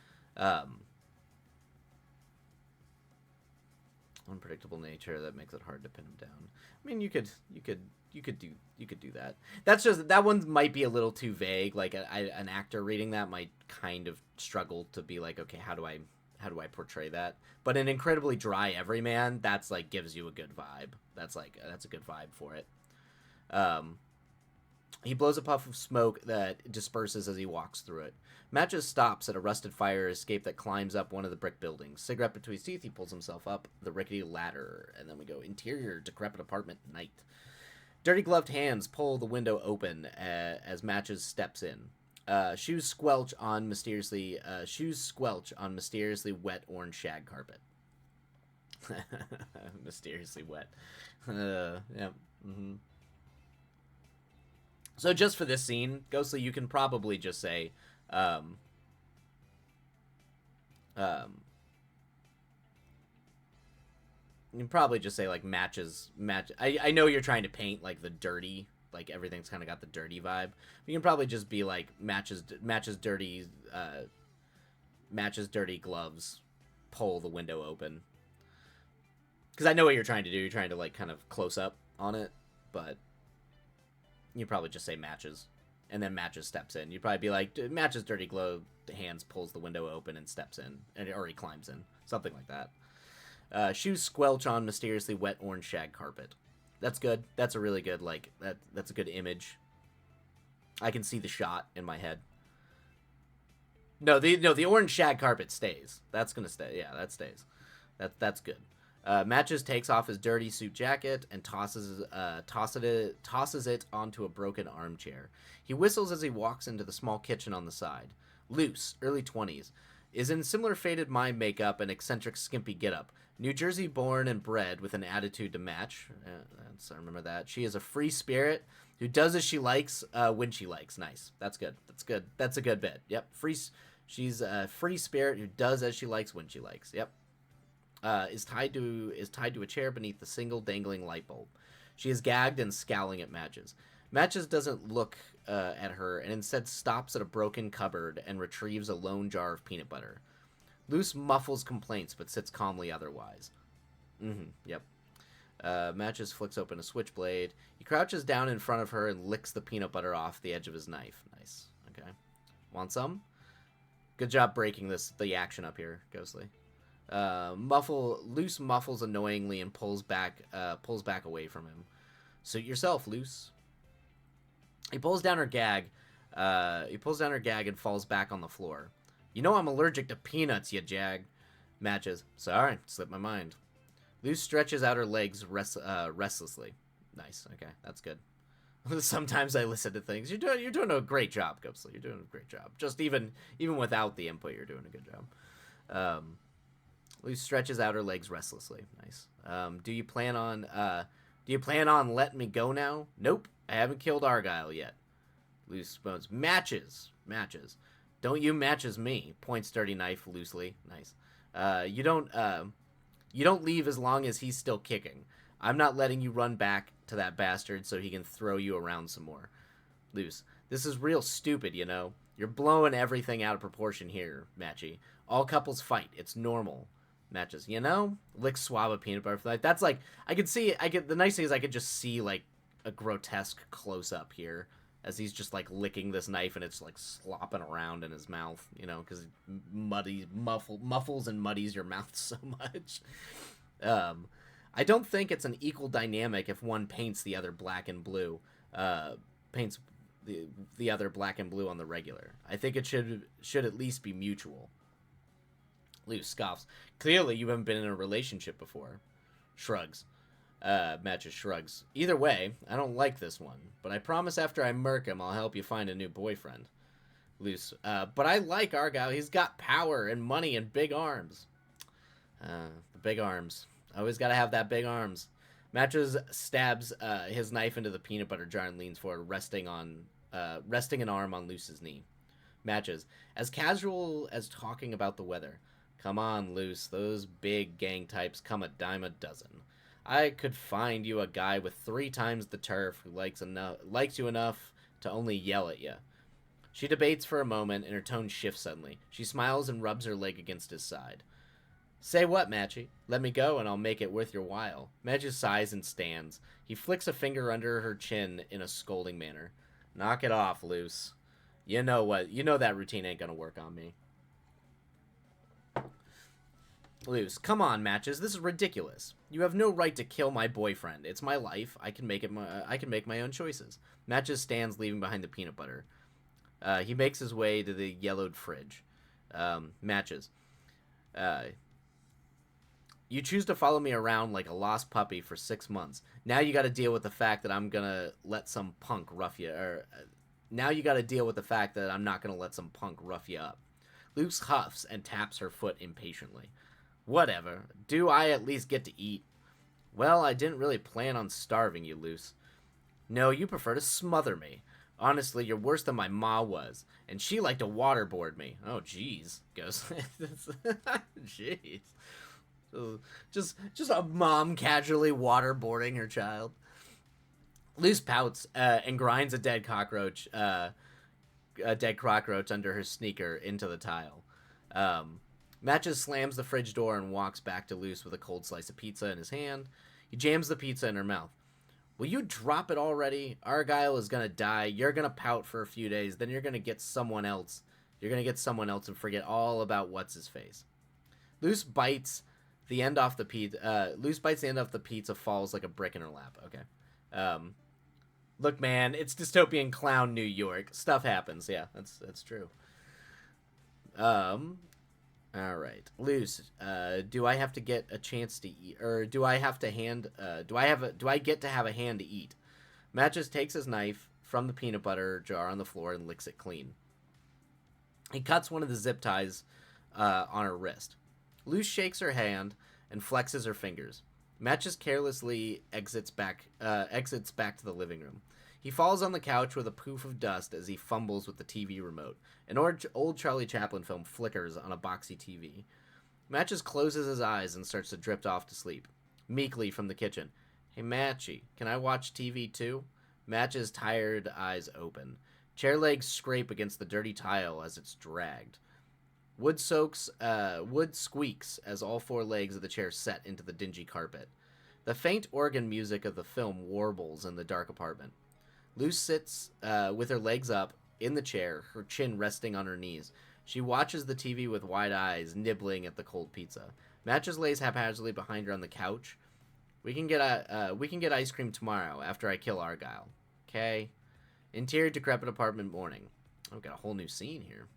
Unpredictable nature that makes it hard to pin him down. I mean, you could do that. That one might be a little too vague. Like an actor reading that might kind of struggle to be like, okay, how do I portray that? But an incredibly dry everyman, that's like gives you a good vibe. That's a good vibe for it. He blows a puff of smoke that disperses as he walks through it. Matches stops at a rusted fire escape that climbs up one of the brick buildings. Cigarette between his teeth, he pulls himself up the rickety ladder. And then we go interior, decrepit apartment, night. Dirty gloved hands pull the window open as Matches steps in. Shoes squelch on mysteriously wet orange shag carpet. Mysteriously wet. Yeah. Mm-hmm. So just for this scene, Ghostly, you can probably just say, you can probably just say like match. I know you're trying to paint like the dirty, like everything's kind of got the dirty vibe. You can probably just be like matches dirty gloves, pull the window open. Because I know what you're trying to do. You're trying to like kind of close up on it, but you probably just say matches, and then Matches steps in. You'd probably be like, Matches dirty glove hands pulls the window open and steps in, or he climbs in, something like that. Shoes squelch on mysteriously wet orange shag carpet. That's good. That's a really good that's a good image. I can see the shot in my head. No, the orange shag carpet stays. That's gonna stay. Yeah, that stays. That's good. Matches takes off his dirty suit jacket and tosses it onto a broken armchair. He whistles as he walks into the small kitchen on the side. Loose, early 20s, is in similar faded mime makeup and eccentric skimpy getup. New Jersey born and bred with an attitude to match. I remember that. She is a free spirit who does as she likes when she likes. Nice. That's good. That's good. That's a good bit. Yep. She's a free spirit who does as she likes when she likes. Yep. Is tied to a chair beneath the single dangling light bulb. She is gagged and scowling at Matches. Matches doesn't look at her and instead stops at a broken cupboard and retrieves a lone jar of peanut butter. Loose muffles complaints but sits calmly otherwise. Yep. Matches flicks open a switchblade. He crouches down in front of her and licks the peanut butter off the edge of his knife. Nice. Okay. Want some? Good job breaking the action up here, Ghostly. Loose muffles annoyingly and pulls back away from him. Suit yourself, Loose. He pulls down her gag and falls back on the floor. You know I'm allergic to peanuts, you jag. Matches. Sorry, slipped my mind. Loose stretches out her legs restlessly. Nice. Okay, that's good. Sometimes I listen to things. You're doing a great job, Ghostly. You're doing a great job. Just even without the input, you're doing a good job. Loose stretches out her legs restlessly. Nice. Do you plan on letting me go now? Nope. I haven't killed Argyle yet. Loose bones. Matches. Don't you matches me. Points dirty knife loosely. Nice. You don't leave as long as he's still kicking. I'm not letting you run back to that bastard so he can throw you around some more. Loose. This is real stupid, you know. You're blowing everything out of proportion here, Matchy. All couples fight. It's normal. Matches, you know? Lick swab of peanut butter. Like, that's like, the nice thing is I could just see like a grotesque close up here as he's just like licking this knife and it's like slopping around in his mouth, you know, because muffles and muddies your mouth so much. I don't think it's an equal dynamic if one paints the other black and blue, paints the other black and blue on the regular. I think it should at least be mutual. Luce scoffs. Clearly, you haven't been in a relationship before. Shrugs. Matches shrugs. Either way, I don't like this one, but I promise after I murk him, I'll help you find a new boyfriend. Luce. But I like Argyle. He's got power and money and big arms. The big arms. Always gotta have that big arms. Matches stabs his knife into the peanut butter jar and leans forward, resting an arm on Luce's knee. Matches. As casual as talking about the weather. Come on, Luce. Those big gang types come a dime a dozen. I could find you a guy with 3 times the turf who likes you enough to only yell at you. She debates for a moment, and her tone shifts suddenly. She smiles and rubs her leg against his side. Say what, Matchy? Let me go, and I'll make it worth your while. Matchy sighs and stands. He flicks a finger under her chin in a scolding manner. Knock it off, Luce. You know that routine ain't gonna work on me. Luce, come on, Matches. This is ridiculous. You have no right to kill my boyfriend. It's my life. I can make my own choices. Matches stands, leaving behind the peanut butter. He makes his way to the yellowed fridge. Matches. You choose to follow me around like a lost puppy for 6 months. Now you got to deal with the fact that I'm gonna let some punk rough you. Now you got to deal with the fact that I'm not gonna let some punk rough you up. Luce huffs and taps her foot impatiently. Whatever. Do I at least get to eat? Well, I didn't really plan on starving you, Luce. No, you prefer to smother me. Honestly, you're worse than my ma was, and she liked to waterboard me. Oh, jeez. Goes, jeez. Just a mom casually waterboarding her child. Luce pouts and grinds a dead cockroach under her sneaker into the tile. Matches slams the fridge door and walks back to Luce with a cold slice of pizza in his hand. He jams the pizza in her mouth. Will you drop it already? Argyle is gonna die. You're gonna pout for a few days. Then you're gonna get someone else. You're gonna get someone else and forget all about what's his face. Luce bites the end off the pizza. Luce bites the end off the pizza, falls like a brick in her lap. Okay. Look, man, it's dystopian clown New York. Stuff happens. Yeah, that's true. All right, Luce. Do I have to get a chance to eat, or do I have to hand? Do I get to have a hand to eat? Matches takes his knife from the peanut butter jar on the floor and licks it clean. He cuts one of the zip ties on her wrist. Luce shakes her hand and flexes her fingers. Matches carelessly exits back to the living room. He falls on the couch with a poof of dust as he fumbles with the TV remote. An old Charlie Chaplin film flickers on a boxy TV. Matches closes his eyes and starts to drift off to sleep. Meekly from the kitchen. Hey, Matchy, can I watch TV too? Matches' tired eyes open. Chair legs scrape against the dirty tile as it's dragged. Wood squeaks as all 4 legs of the chair set into the dingy carpet. The faint organ music of the film warbles in the dark apartment. Luce sits with her legs up in the chair, her chin resting on her knees. She watches the TV with wide eyes, nibbling at the cold pizza. Matches lays haphazardly behind her on the couch. We can get ice cream tomorrow after I kill Argyle. Okay. Interior decrepit apartment morning. Oh, got a whole new scene here.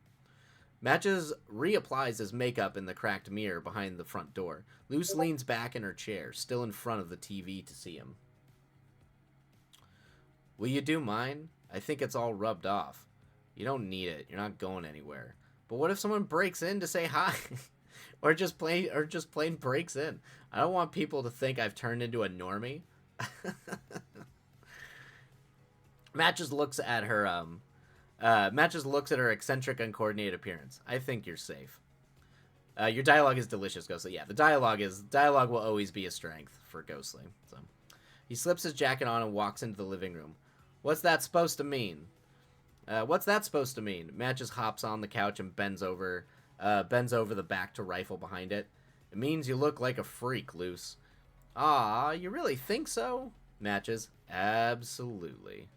Matches reapplies his makeup in the cracked mirror behind the front door. Luce leans back in her chair, still in front of the TV to see him. Will you do mine? I think it's all rubbed off. You don't need it. You're not going anywhere. But what if someone breaks in to say hi? or just plain breaks in? I don't want people to think I've turned into a normie. Matches looks at her eccentric, uncoordinated appearance. I think you're safe. Your dialogue is delicious, Ghostly. Yeah, the dialogue will always be a strength for Ghostly. So he slips his jacket on and walks into the living room. What's that supposed to mean? Matches hops on the couch and bends over the back to rifle behind it. It means you look like a freak, Luce. Ah, you really think so? Matches. Absolutely.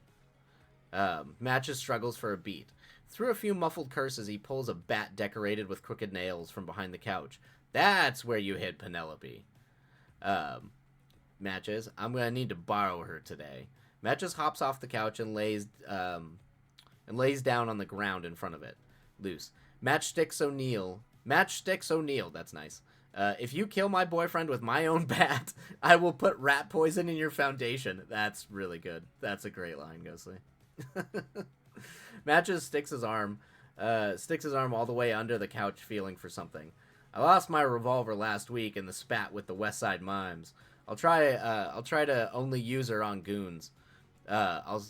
Matches struggles for a beat. Through a few muffled curses, he pulls a bat decorated with crooked nails from behind the couch. That's where you hid Penelope. Um, Matches, I'm gonna need to borrow her today. Matches hops off the couch and lays down on the ground in front of it. Loose. Matchsticks O'Neill, that's nice. If you kill my boyfriend with my own bat, I will put rat poison in your foundation. That's really good. That's a great line, Ghostly. Matches sticks his arm all the way under the couch, feeling for something. I lost my revolver last week in the spat with the West Side Mimes. I'll try to only use her on goons. I'll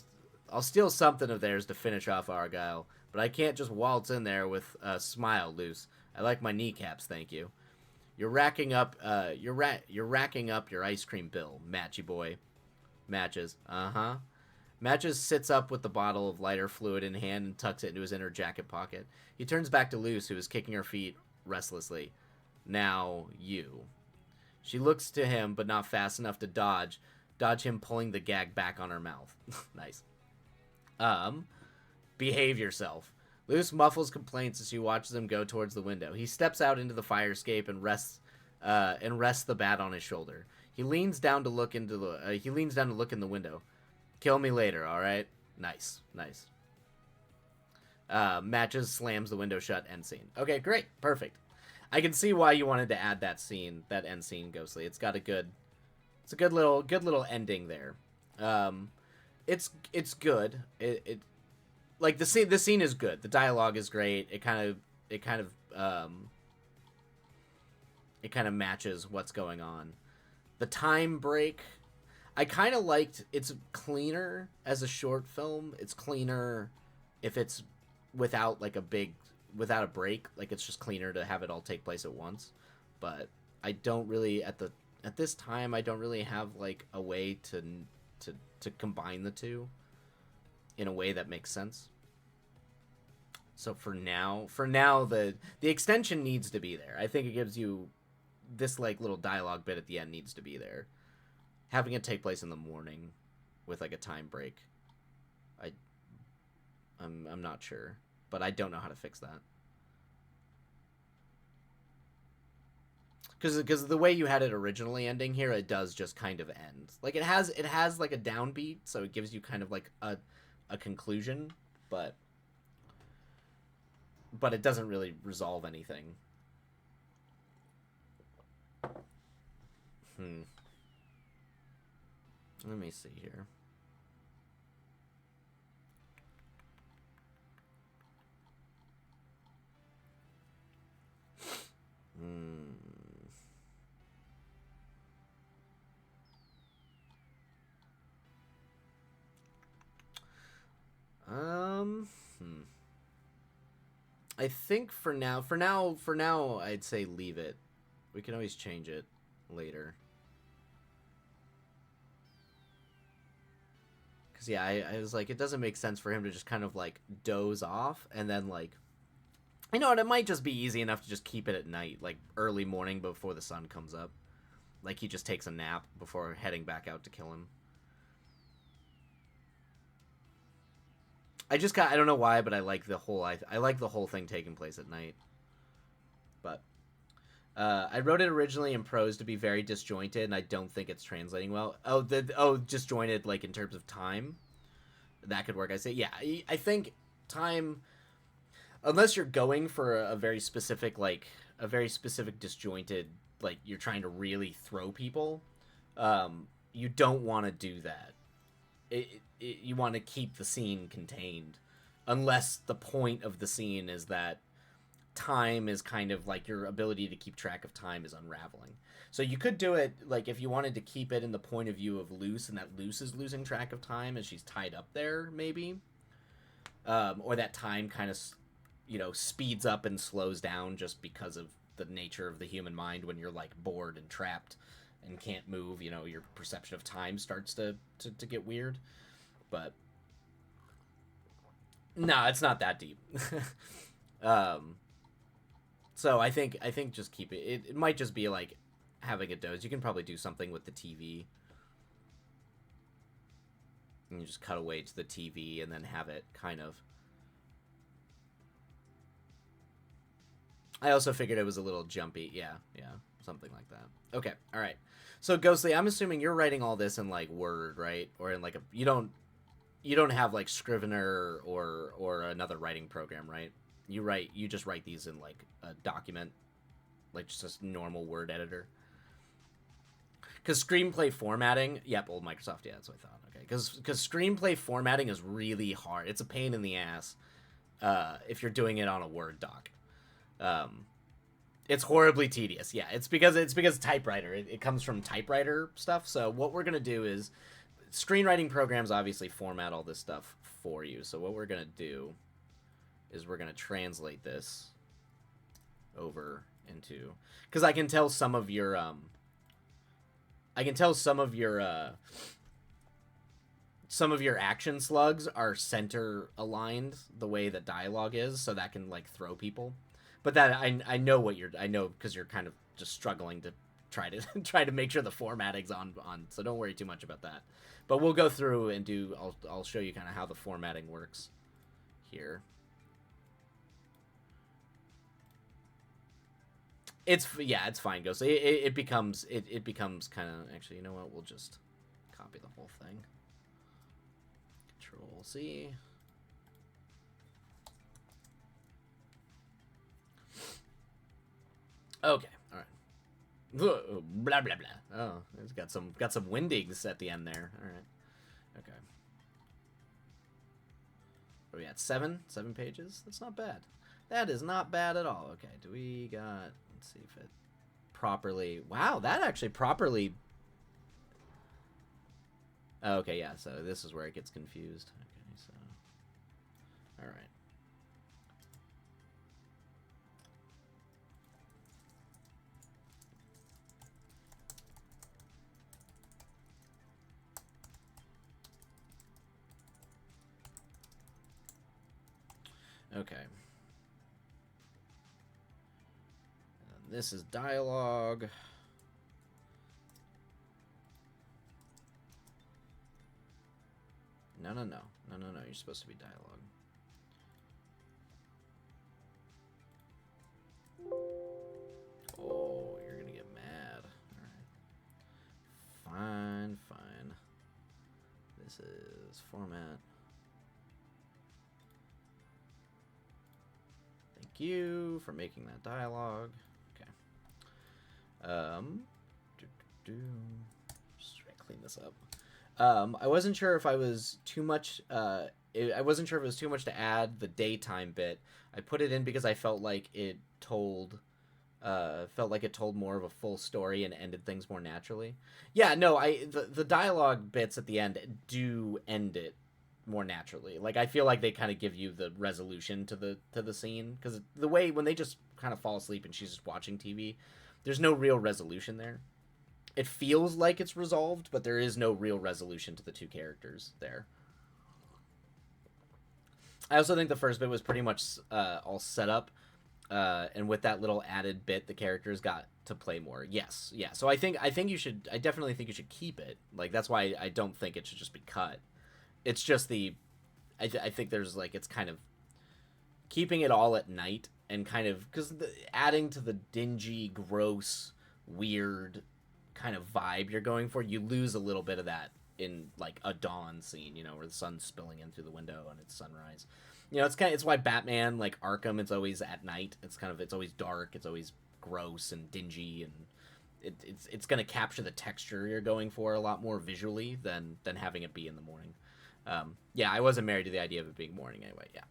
steal something of theirs to finish off Argyle, but I can't just waltz in there with a smile loose. I like my kneecaps, thank you. You're racking up your ice cream bill, Matchy boy. Matches. Uh-huh. Matches sits up with the bottle of lighter fluid in hand and tucks it into his inner jacket pocket. He turns back to Luce, who is kicking her feet restlessly. Now, you. She looks to him, but not fast enough to dodge him pulling the gag back on her mouth. Nice. Behave yourself. Luce muffles complaints as she watches him go towards the window. He steps out into the fire escape and rests the bat on his shoulder. He leans down to look in the window. Kill me later, all right? Nice. Matches slams the window shut. End scene. Okay, great, perfect. I can see why you wanted to add that scene, that end scene, Ghostly. It's a good little ending there. It's good. It like the scene is good. The dialogue is great. It kind of matches what's going on. The time break, I kind of liked. It's cleaner as a short film. It's cleaner if it's without a break. Like, it's just cleaner to have it all take place at once. But I don't really at this time I don't really have like a way to combine the two in a way that makes sense. So for now the extension needs to be there. I think it gives you this like little dialogue bit at the end needs to be there. Having it take place in the morning with like a time break, I'm not sure, but I don't know how to fix that. Because the way you had it originally ending here, it does just kind of end. Like it has like a downbeat, so it gives you kind of like a conclusion, but it doesn't really resolve anything. Let me see here. I think for now, I'd say leave it. We can always change it later. Because, yeah, I was like, it doesn't make sense for him to just kind of, like, doze off and then, like... You know what, it might just be easy enough to just keep it at night, like, early morning before the sun comes up. Like, he just takes a nap before heading back out to kill him. I don't know why, but I like the whole thing taking place at night. But I wrote it originally in prose to be very disjointed, and I don't think it's translating well. Disjointed like in terms of time. That could work. I say, yeah. I think time, unless you're going for a very specific disjointed, like you're trying to really throw people, you don't want to do that. You want to keep the scene contained, unless the point of the scene is that time is kind of like your ability to keep track of time is unraveling. So you could do it like if you wanted to keep it in the point of view of Luce, and that Luce is losing track of time as she's tied up there, maybe, or that time kind of speeds up and slows down just because of the nature of the human mind. When you're like bored and trapped and can't move, your perception of time starts to get weird. But no, it's not that deep. So I think just keep it. It might just be like having a doze. You can probably do something with the TV. And you just cut away to the TV and then have it kind of... I also figured it was a little jumpy. Yeah, something like that. Okay, all right. So Ghostly, I'm assuming you're writing all this in like Word, right? Or in like a you don't have like Scrivener or another writing program, right? You just write these in like a document, like just a normal Word editor. Because screenplay formatting, yep, old Microsoft, yeah, that's what I thought. Okay, because screenplay formatting is really hard. It's a pain in the ass if you're doing it on a Word doc. It's horribly tedious. Yeah, it's because typewriter. It comes from typewriter stuff. So what we're gonna do is, screenwriting programs obviously format all this stuff for you. So what we're gonna do is we're gonna translate this over into, because I can tell some of your action slugs are center aligned the way that dialogue is, so that can like throw people. But that I know because you're kind of just struggling to try to make sure the formatting's on. So don't worry too much about that. But we'll go through and I'll show you kind of how the formatting works here. It's fine, Ghost. It becomes kind of, actually, you know what? We'll just copy the whole thing. Control C. Okay, all right. Blah blah blah. Oh, it's got some windings at the end there. All right. Okay. What are we at? Seven pages. That's not bad. That is not bad at all. Okay. Do we got? Let's see if it properly. Wow, that actually properly. Oh, okay, yeah. So this is where it gets confused. Okay, so. All right. Okay. And this is dialogue. No. You're supposed to be dialogue. Oh, you're gonna get mad. All right. Fine. This is format. Thank you for making that dialogue. Okay. Just try to clean this up. I wasn't sure if I was too much. I wasn't sure if it was too much to add the daytime bit. I put it in because I felt like it told more of a full story and ended things more naturally. Yeah, no, the dialogue bits at the end do end it more naturally. Like, I feel like they kind of give you the resolution to the scene, because the way when they just kind of fall asleep and she's just watching TV, there's no real resolution there. It feels like it's resolved, but there is no real resolution to the two characters there. I also think the first bit was pretty much all set up, and with that little added bit, the characters got to play more. Yes, yeah. So I definitely think you should keep it. Like, that's why I don't think it should just be cut. It's just I think there's like, it's kind of keeping it all at night, and kind of, because adding to the dingy, gross, weird kind of vibe you're going for, you lose a little bit of that in like a dawn scene, where the sun's spilling in through the window and it's sunrise. It's why Batman, like Arkham, it's always at night. It's always dark. It's always gross and dingy, and it's going to capture the texture you're going for a lot more visually than having it be in the morning. Yeah, I wasn't married to the idea of it being morning anyway. Yeah,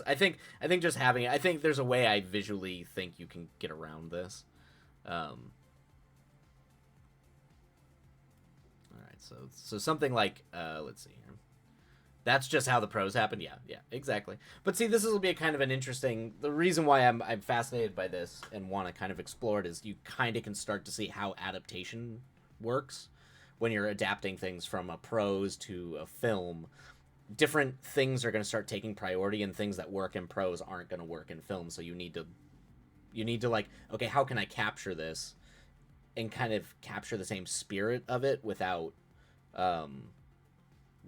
I think just having it. I think there's a way I visually think you can get around this. All right, so something like let's see here. That's just how the pros happen. Yeah, exactly. But see, this will be a kind of an interesting. The reason why I'm fascinated by this and want to kind of explore it is you kind of can start to see how adaptation works when you're adapting things from a prose to a film. Different things are going to start taking priority, and things that work in prose aren't going to work in film. So you need to like, okay, how can I capture this and kind of capture the same spirit of it without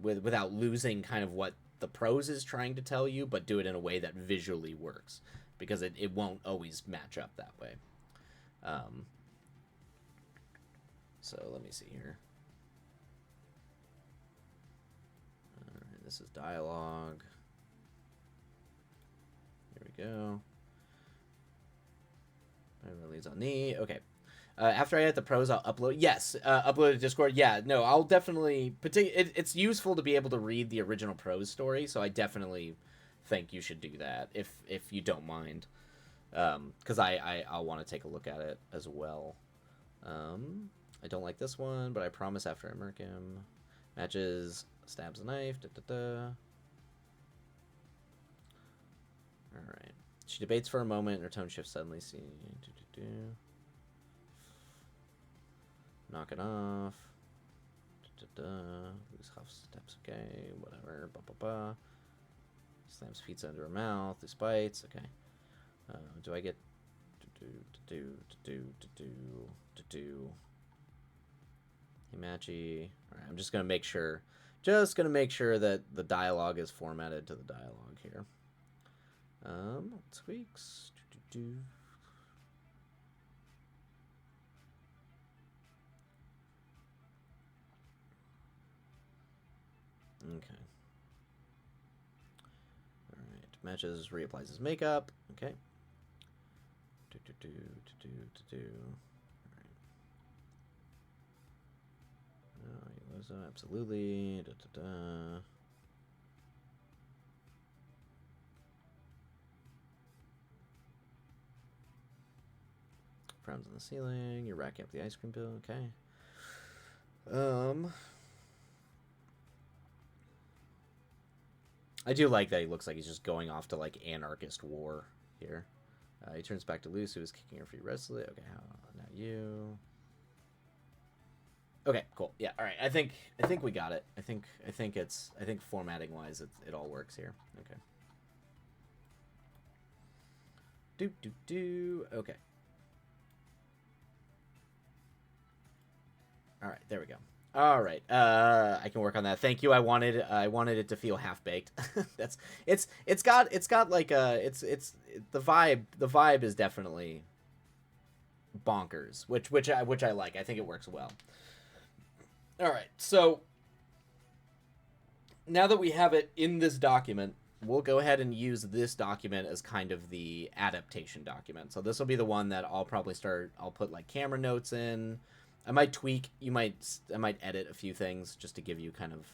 without losing kind of what the prose is trying to tell you, but do it in a way that visually works, because it won't always match up that way. So let me see here. All right, this is dialogue. Here we go. Leads on knee. Okay. After I edit the prose, I'll upload. Yes, upload to Discord. Yeah, no, I'll definitely. It's useful to be able to read the original prose story, so I definitely think you should do that if you don't mind, because I'll want to take a look at it as well. I don't like this one, but I promise after I murk him, matches, stabs a knife. Da, da, da. All right. She debates for a moment, and her tone shifts suddenly. See. Knock it off. Loose half steps. Okay, whatever. Ba ba ba. Slams pizza under her mouth. Loose bites. Okay. Do I get do? Himachi. All right. I'm just gonna make sure. That the dialogue is formatted to the dialogue here. Tweaks. Okay. Alright. Matches, reapplies his makeup. Okay. Alright. Absolutely. Frowns on the ceiling. You're racking up the ice cream bill. Okay. I do like that he looks like he's just going off to, like, anarchist war here. He turns back to Luce, who is kicking her free wrestling. Okay, now you. Okay, cool. Yeah, all right. I think we got it. I think formatting wise, it all works here. Okay. Okay. All right, there we go. All right, I can work on that. Thank you. I wanted it to feel half baked. It's got like the vibe. The vibe is definitely bonkers, which I like. I think it works well. All right, so now that we have it in this document, we'll go ahead and use this document as kind of the adaptation document. So this will be the one that I'll probably start. I'll put like camera notes in. I might tweak. I might edit a few things just to give you kind of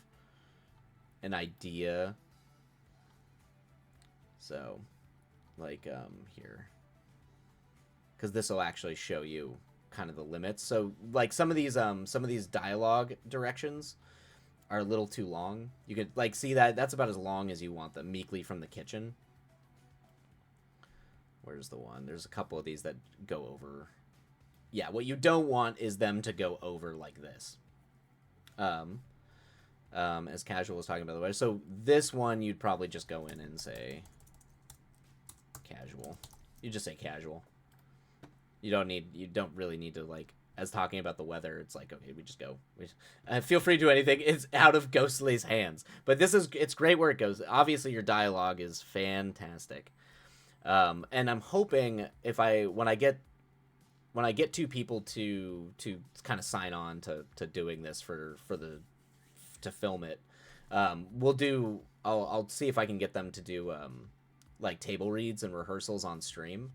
an idea. So, like here, because this will actually show you kind of the limits. So, like some of these dialogue directions are a little too long. You could like see that's about as long as you want them. Meekly from the kitchen. Where's the one? There's a couple of these that go over. Yeah, what you don't want is them to go over like this. As Casual was talking about the way. So this one, you'd probably just go in and say casual. You just say casual. You don't really need to, like, as talking about the weather, it's like, okay, we just go. Feel free to do anything. It's out of Ghostly's hands. But it's great where it goes. Obviously, your dialogue is fantastic. And I'm hoping when I get two people to kind of sign on to doing this to film it, I'll see if I can get them to do like table reads and rehearsals on stream,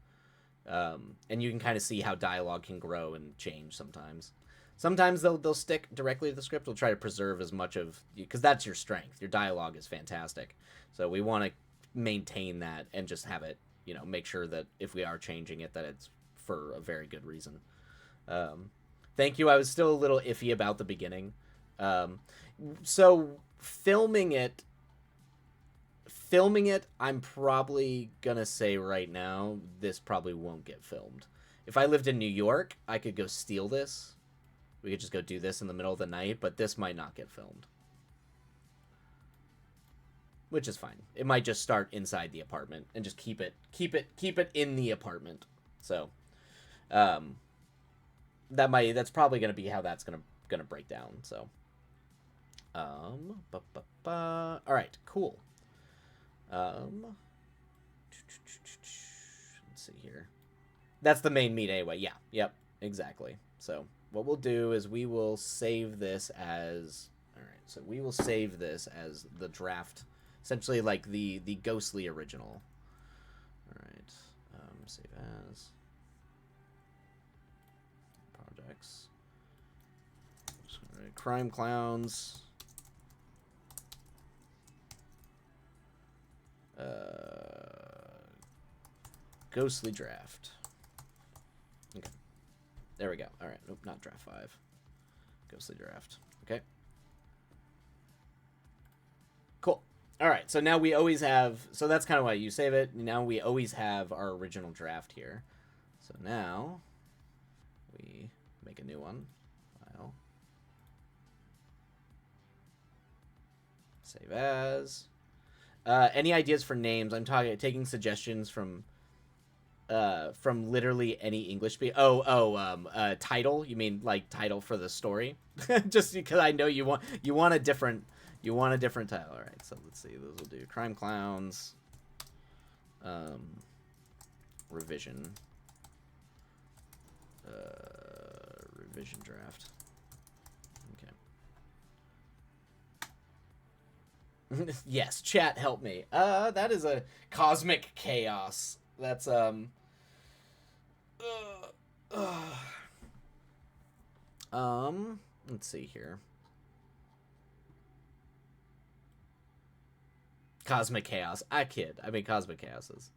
and you can kind of see how dialogue can grow and change sometimes. Sometimes they'll stick directly to the script. We'll try to preserve as much of, because that's your strength. Your dialogue is fantastic, so we want to maintain that and just have it, make sure that if we are changing it, that it's for a very good reason. Thank you. I was still a little iffy about the beginning. So filming it, I'm probably gonna say right now, this probably won't get filmed. If I lived in New York, I could go steal this. We could just go do this in the middle of the night, but this might not get filmed. Which is fine. It might just start inside the apartment and just keep it in the apartment. So that's probably gonna be how that's gonna break down. So All right, cool. Let's see here. That's the main meat anyway. Yeah, yep, exactly. So what we'll do is we will save this as... All right, so we will save this as the draft, essentially like the Ghostly original. All right, save as projects. All right, Crime Clowns. Ghostly Draft. Okay. There we go. All right. Nope, not Draft 5. Ghostly Draft. Okay. Cool. All right. So now we always have... So that's kind of why you save it. Now we always have our original draft here. So now we make a new one. File. Save as. Any ideas for names? I'm taking suggestions from literally any English speaker. Title. You mean like title for the story? Just because I know you want a different title. All right, so let's see. Those will do. Crime Clowns. Revision. Revision draft. Okay. Yes, chat, help me. That is a cosmic chaos. That's let's see here. Cosmic chaos. I kid. I mean, cosmic chaos is.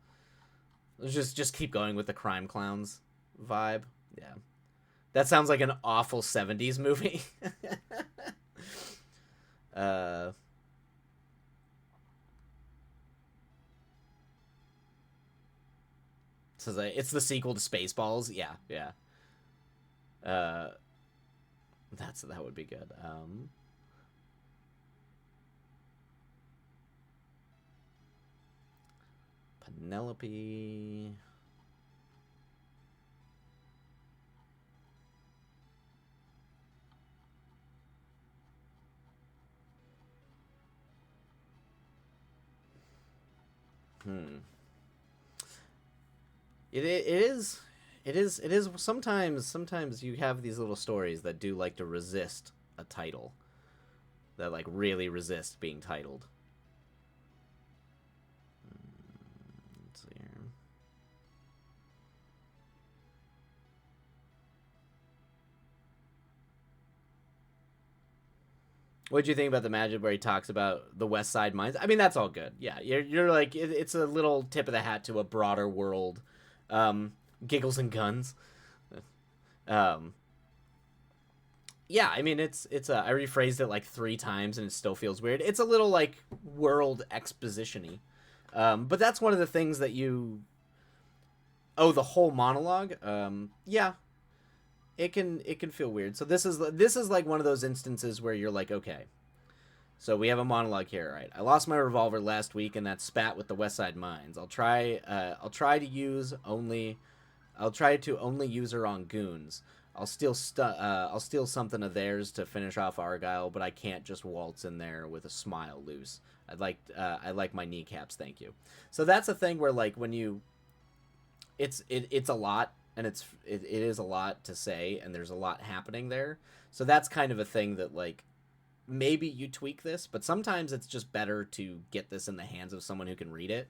Let's just keep going with the Crime Clowns vibe. Yeah, that sounds like an awful 70s movie. So it's the sequel to Spaceballs. Yeah, yeah. That would be good. Penelope. It is sometimes you have these little stories that do like to resist a title, that like really resist being titled. Let's see here. What do you think about the magic where he talks about the West Side Mines? I mean, that's all good. Yeah, you're like it's a little tip of the hat to a broader world. Giggles and guns. Yeah, I mean it's I rephrased it like 3 times and it still feels weird. It's a little like world exposition-y. But that's one of the things that you... Oh, the whole monologue? Yeah. It can feel weird. So this is like one of those instances where you're like, okay. So we have a monologue here, right? I lost my revolver last week in that spat with the West Side Mines. I'll try to only use her on goons. I'll steal something of theirs to finish off Argyle, but I can't just waltz in there with a smile loose. I like my kneecaps, thank you. So that's a thing where like when you, it's a lot, and it is a lot to say, and there's a lot happening there. So that's kind of a thing that like maybe you tweak this, but sometimes it's just better to get this in the hands of someone who can read it,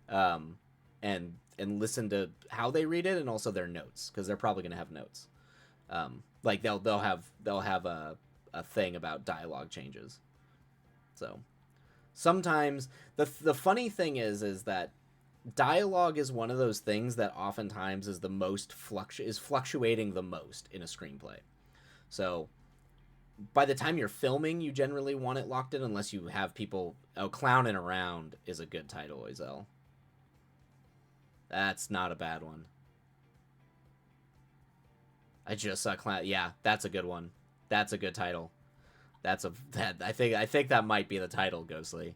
and listen to how they read it and also their notes, because they're probably gonna have notes. Like they'll have a thing about dialogue changes. So sometimes the funny thing is that dialogue is one of those things that oftentimes is the most fluctuating the most in a screenplay. So by the time you're filming, you generally want it locked in unless you have people... Oh, Clowning Around is a good title, Oizel. That's not a bad one. I just saw Clown... Yeah, that's a good one. That's a good title. I think that might be the title, Ghostly.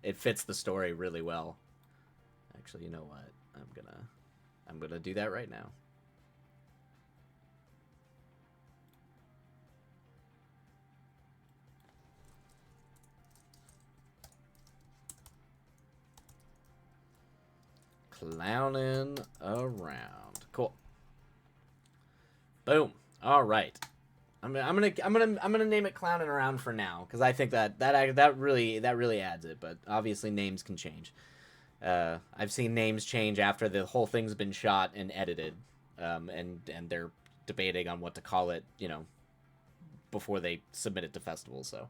It fits the story really well. Actually, you know what? I'm gonna do that right now. clowning around. Cool. Boom. All right. I'm gonna name it clowning around for now because I think that really adds it. But obviously names can change. I've seen names change after the whole thing's been shot and edited, and they're debating on what to call it, you know, before they submit it to festivals. So,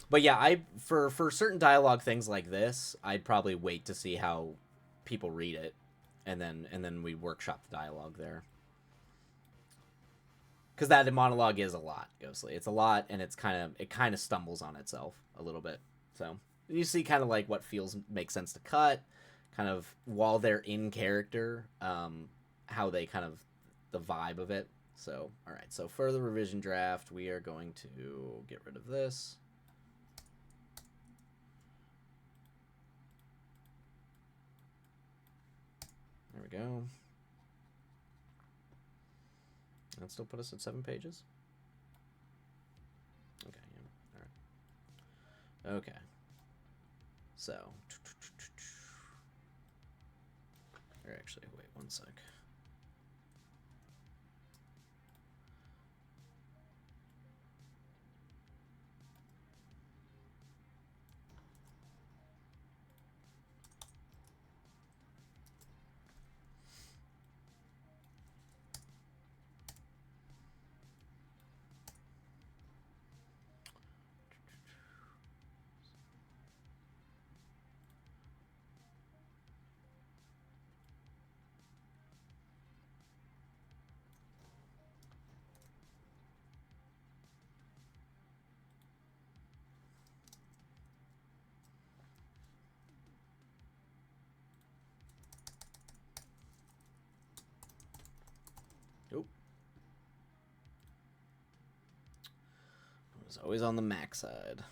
but yeah, for certain dialogue things like this, I'd probably wait to see how people read it, and then we workshop the dialogue there. Because that monologue is a lot, Ghostly. It's a lot, and it kind of stumbles on itself a little bit. So you see kind of like what makes sense to cut, kind of while they're in character, how they kind of the vibe of it. So all right, so for the revision draft, we are going to get rid of this. There we go. That still put us at 7 pages. Okay, yeah. All right. Okay. So, or actually, wait 1 sec. Oop. I was always on the Mac side.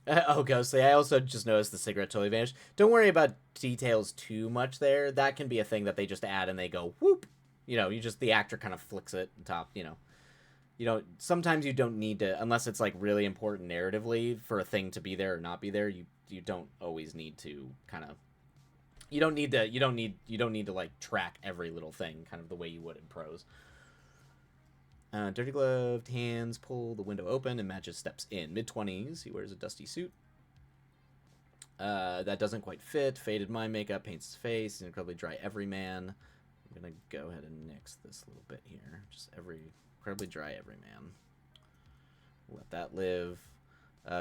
Oh, Ghostly, I also just noticed the cigarette totally vanished. Don't worry about details too much there. That can be a thing that they just add and they go, whoop. You know, the actor kind of flicks it top, you know. Sometimes you don't need to, unless it's like really important narratively for a thing to be there or not be there, you don't always need to kind of, you don't need to like track every little thing kind of the way you would in prose. Dirty gloved hands pull the window open and Matches steps in. Mid-20s, he wears a dusty suit. That doesn't quite fit. Faded mime makeup, paints his face. Incredibly dry everyman. I'm going to go ahead and nix this little bit here. Just incredibly dry everyman. Let that live.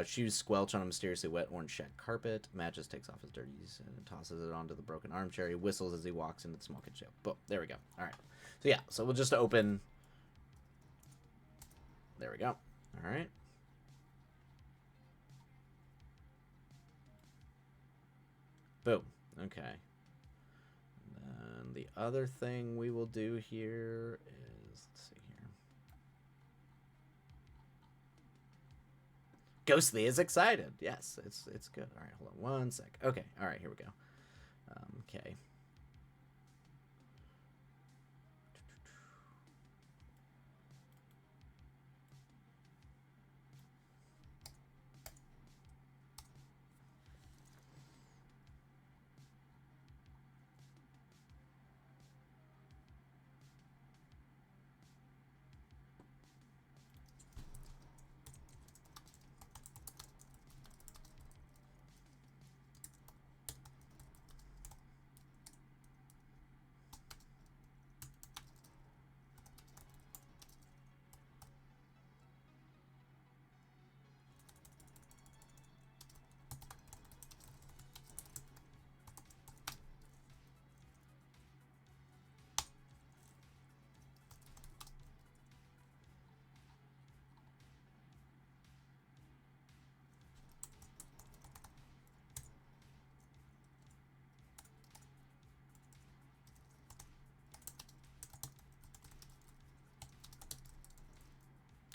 Shoes squelch on a mysteriously wet orange shag carpet. Matches takes off his dirties and tosses it onto the broken armchair. He whistles as he walks into the small kitchen. Boom. There we go. All right. So yeah, so we'll just open. There we go. All right. Boom. Okay. And then the other thing we will do here is, let's see here. Ghostly is excited. Yes, it's good. All right, hold on 1 sec. Okay. All right, here we go. Okay.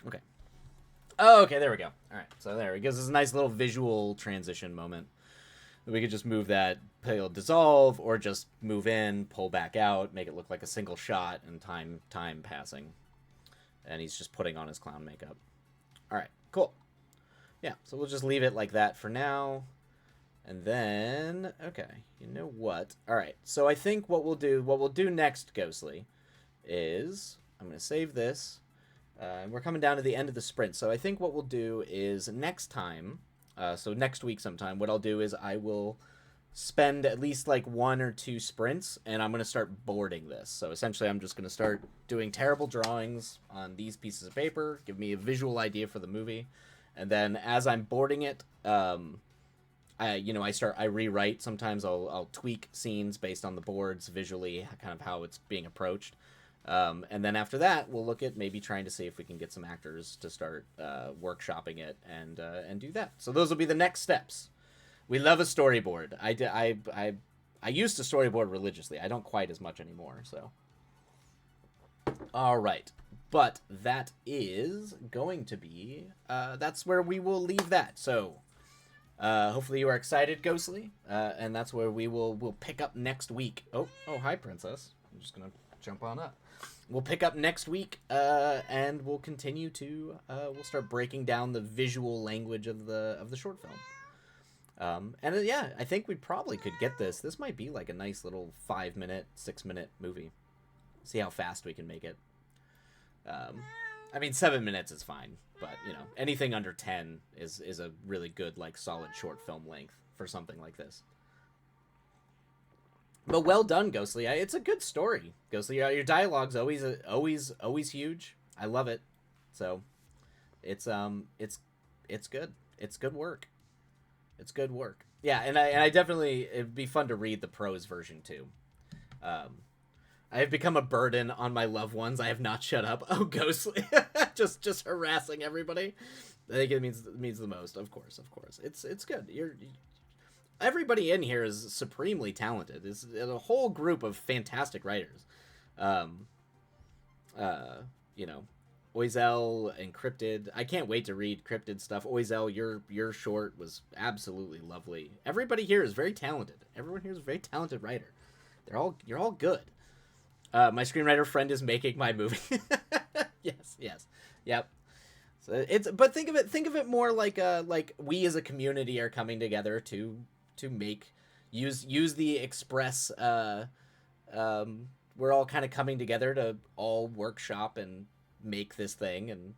Okay. Oh, okay, there we go. All right, so there it gives us a nice little visual transition moment. We could just move that, he'll dissolve, or just move in, pull back out, make it look like a single shot, and time passing. And he's just putting on his clown makeup. All right, cool. Yeah, so we'll just leave it like that for now. And then, okay, you know what? All right, so I think what we'll do next, Ghostly, is I'm going to save this. We're coming down to the end of the sprint, so I think what we'll do is next time, so next week sometime, what I'll do is I will spend at least like 1 or 2 sprints, and I'm going to start boarding this. So essentially, I'm just going to start doing terrible drawings on these pieces of paper, give me a visual idea for the movie, and then as I'm boarding it, I rewrite. Sometimes I'll tweak scenes based on the boards visually, kind of how it's being approached. And then after that, we'll look at maybe trying to see if we can get some actors to start workshopping it and do that. So those will be the next steps. We love a storyboard. I used to storyboard religiously. I don't quite as much anymore. So, all right, but that is going to be that's where we will leave that. So. Hopefully you are excited, Ghostly, and that's where we'll pick up next week. Oh, hi, Princess. I'm just gonna jump on up. We'll pick up next week, and we'll continue to we'll start breaking down the visual language of the short film. Yeah, I think we probably could get this. This might be like a nice little 5-minute, 6-minute movie. See how fast we can make it. 7 minutes is fine, but anything under 10 is a really good, like, solid short film length for something like this. But well done, Ghostly. It's a good story, Ghostly. Your dialogue's always huge. I love it. So it's good. It's good work. It's good work. Yeah, and I definitely, it'd be fun to read the prose version too. I have become a burden on my loved ones. I have not shut up. Oh, Ghostly. just harassing everybody. I think it means the most. Of course. It's good. Everybody in here is supremely talented. It's a whole group of fantastic writers. Oizel and Cryptid. I can't wait to read Cryptid stuff. Oizel, your short was absolutely lovely. Everybody here is very talented. Everyone here is a very talented writer. You're all good. My screenwriter friend is making my movie. Yes, yep. So but think of it more like we as a community are coming together to use the express. We're all kind of coming together to all workshop and make this thing, and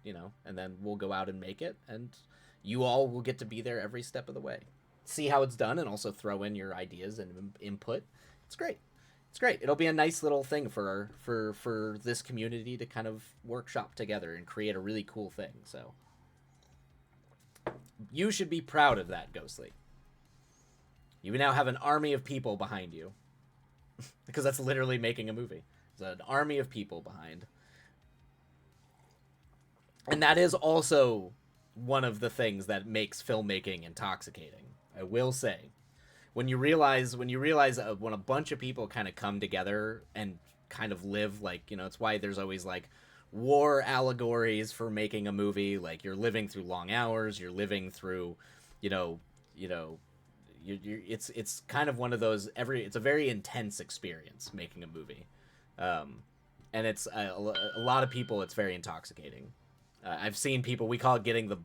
then we'll go out and make it, and you all will get to be there every step of the way, see how it's done, and also throw in your ideas and input. It's great. It'll be a nice little thing for this community to kind of workshop together and create a really cool thing. So you should be proud of that, Ghostly. You now have an army of people behind you. Because that's literally making a movie. There's an army of people behind. And that is also one of the things that makes filmmaking intoxicating, I will say. When you realize when a bunch of people kind of come together and kind of live, like, it's why there's always like war allegories for making a movie. Like, you're living through long hours, you're living through, it's kind of one of those it's a very intense experience making a movie, and it's a lot of people. It's very intoxicating. I've seen people, we call it getting the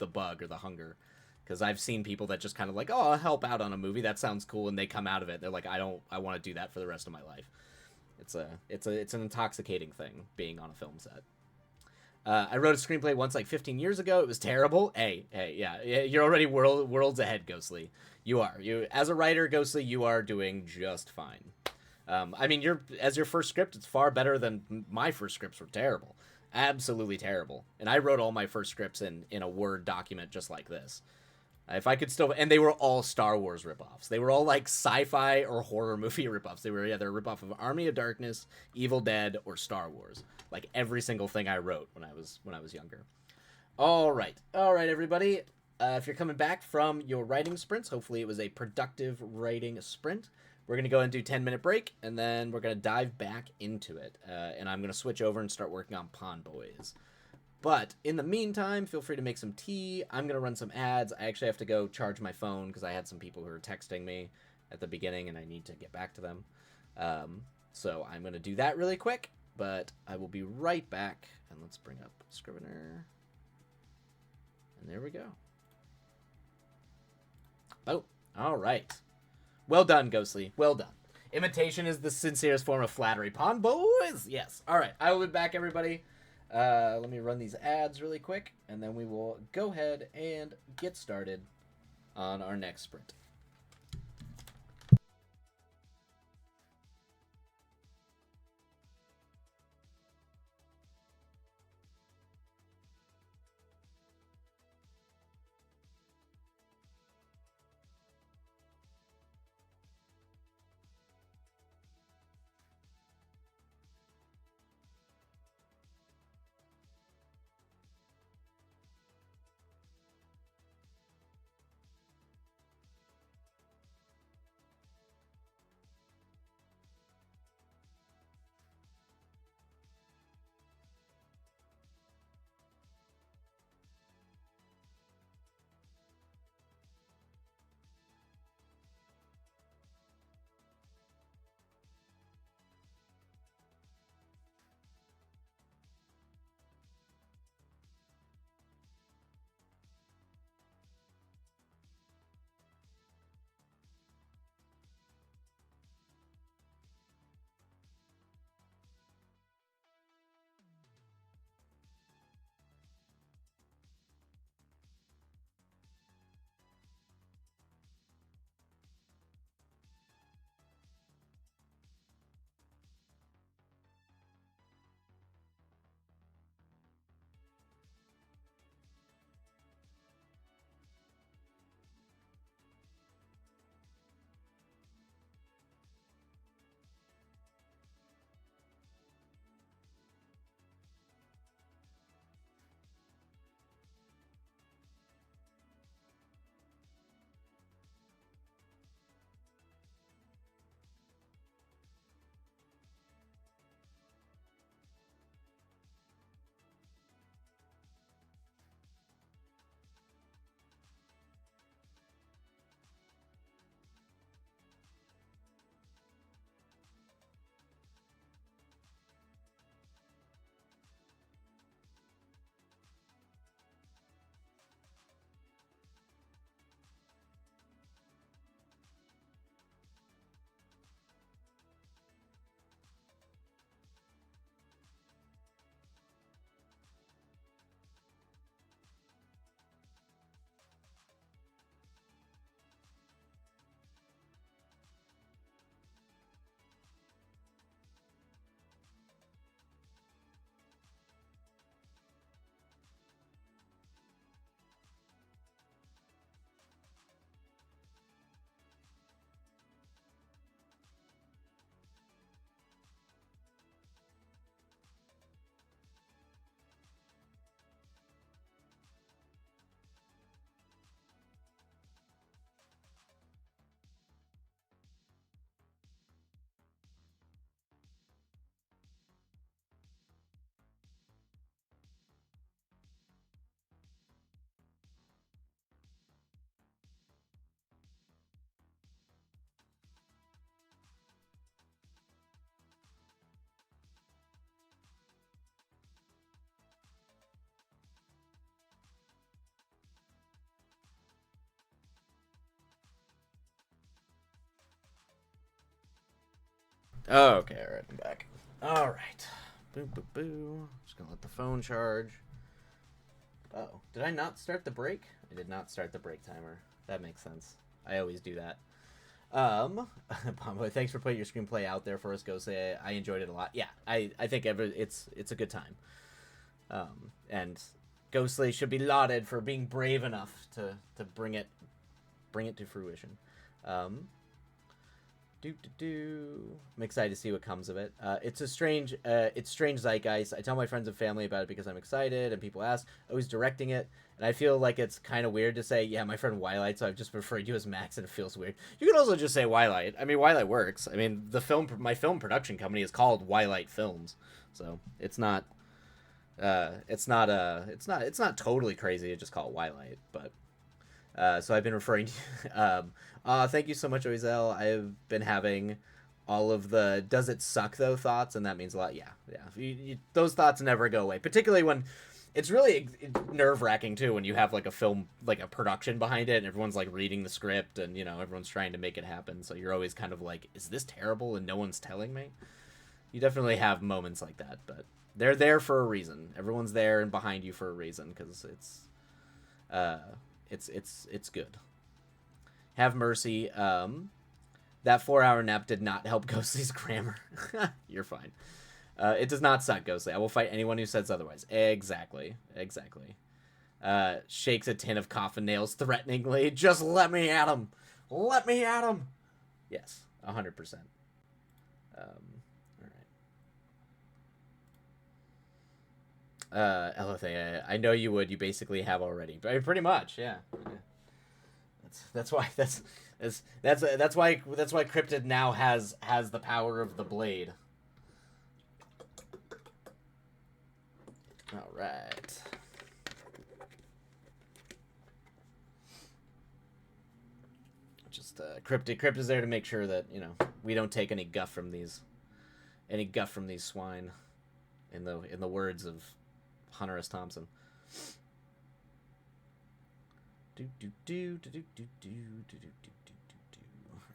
bug or the hunger. Because I've seen people that just kind of like, oh, I'll help out on a movie. That sounds cool. And they come out of it. They're like, I want to do that for the rest of my life. It's an intoxicating thing being on a film set. I wrote a screenplay once like 15 years ago. It was terrible. Hey, yeah, you're already worlds ahead, Ghostly. You are. As a writer, Ghostly, you are doing just fine. As your first script, it's far better than my first scripts were terrible. Absolutely terrible. And I wrote all my first scripts in a Word document just like this. If I could still, and they were all Star Wars ripoffs. They were all like sci-fi or horror movie ripoffs. They're a ripoff of Army of Darkness, Evil Dead, or Star Wars. Like every single thing I wrote when I was younger. All right, everybody. If you're coming back from your writing sprints, hopefully it was a productive writing sprint. We're gonna go and do 10-minute break, and then we're gonna dive back into it. And I'm gonna switch over and start working on Pond Boys. But in the meantime, feel free to make some tea. I'm going to run some ads. I actually have to go charge my phone because I had some people who were texting me at the beginning and I need to get back to them. So I'm going to do that really quick, but I will be right back. And let's bring up Scrivener. And there we go. Oh, all right. Well done, Ghostly. Well done. Imitation is the sincerest form of flattery. Pond boys? Yes. All right. I will be back, everybody. Let me run these ads really quick, and then we will go ahead and get started on our next sprint. Okay, all right, I'm back. All right. Boo, boo, boo. Just gonna let the phone charge. Oh, did I not start the break? I did not start the break timer. That makes sense. I always do that. Pombo, thanks for putting your screenplay out there for us, Ghost. I enjoyed it a lot. Yeah, I think it's a good time. And Ghostly should be lauded for being brave enough to bring it to fruition. I'm excited to see what comes of it. It's strange zeitgeist. I tell my friends and family about it because I'm excited, and people ask, "Oh, who's directing it?" And I feel like it's kind of weird to say, "Yeah, my friend Wilight." So I've just referred you as Max, and it feels weird. You can also just say Wilight. I mean, Wilight works. I mean, my film production company is called Wilight Films, so it's not It's not totally crazy to just call it Twilight, but so I've been referring to. Thank you so much, Oizel. I've been having all of the "does it suck though" thoughts, and that means a lot. Yeah, yeah. Those thoughts never go away, particularly when it's really nerve wracking too when you have like a film, like a production behind it, and everyone's like reading the script, and everyone's trying to make it happen. So you're always kind of like, is this terrible? And no one's telling me. You definitely have moments like that, but they're there for a reason. Everyone's there and behind you for a reason because it's good. Have mercy. That 4-hour nap did not help Ghostly's grammar. You're fine. It does not suck, Ghostly. I will fight anyone who says otherwise. Exactly. Shakes a tin of coffin nails threateningly. Just let me at him. Let me at him. Yes, 100%. All right. Elothay, I know you would. You basically have already. Pretty much, yeah. That's why that's why Cryptid now has the power of the blade. All right. Just Crypt is there to make sure that we don't take any guff from these swine. In the words of Hunter S. Thompson. All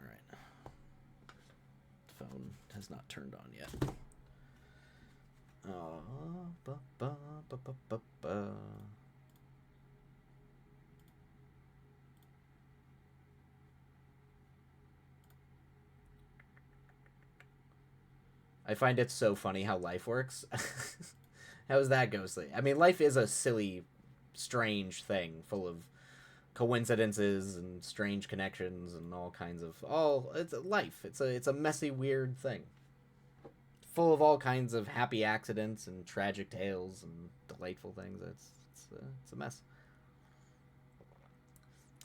right. The phone has not turned on yet. I find it so funny how life works. How's that, Ghostly? I mean, life is a silly, strange thing full of coincidences and strange connections and all kinds of it's life. It's a messy, weird thing. Full of all kinds of happy accidents and tragic tales and delightful things. It's a mess.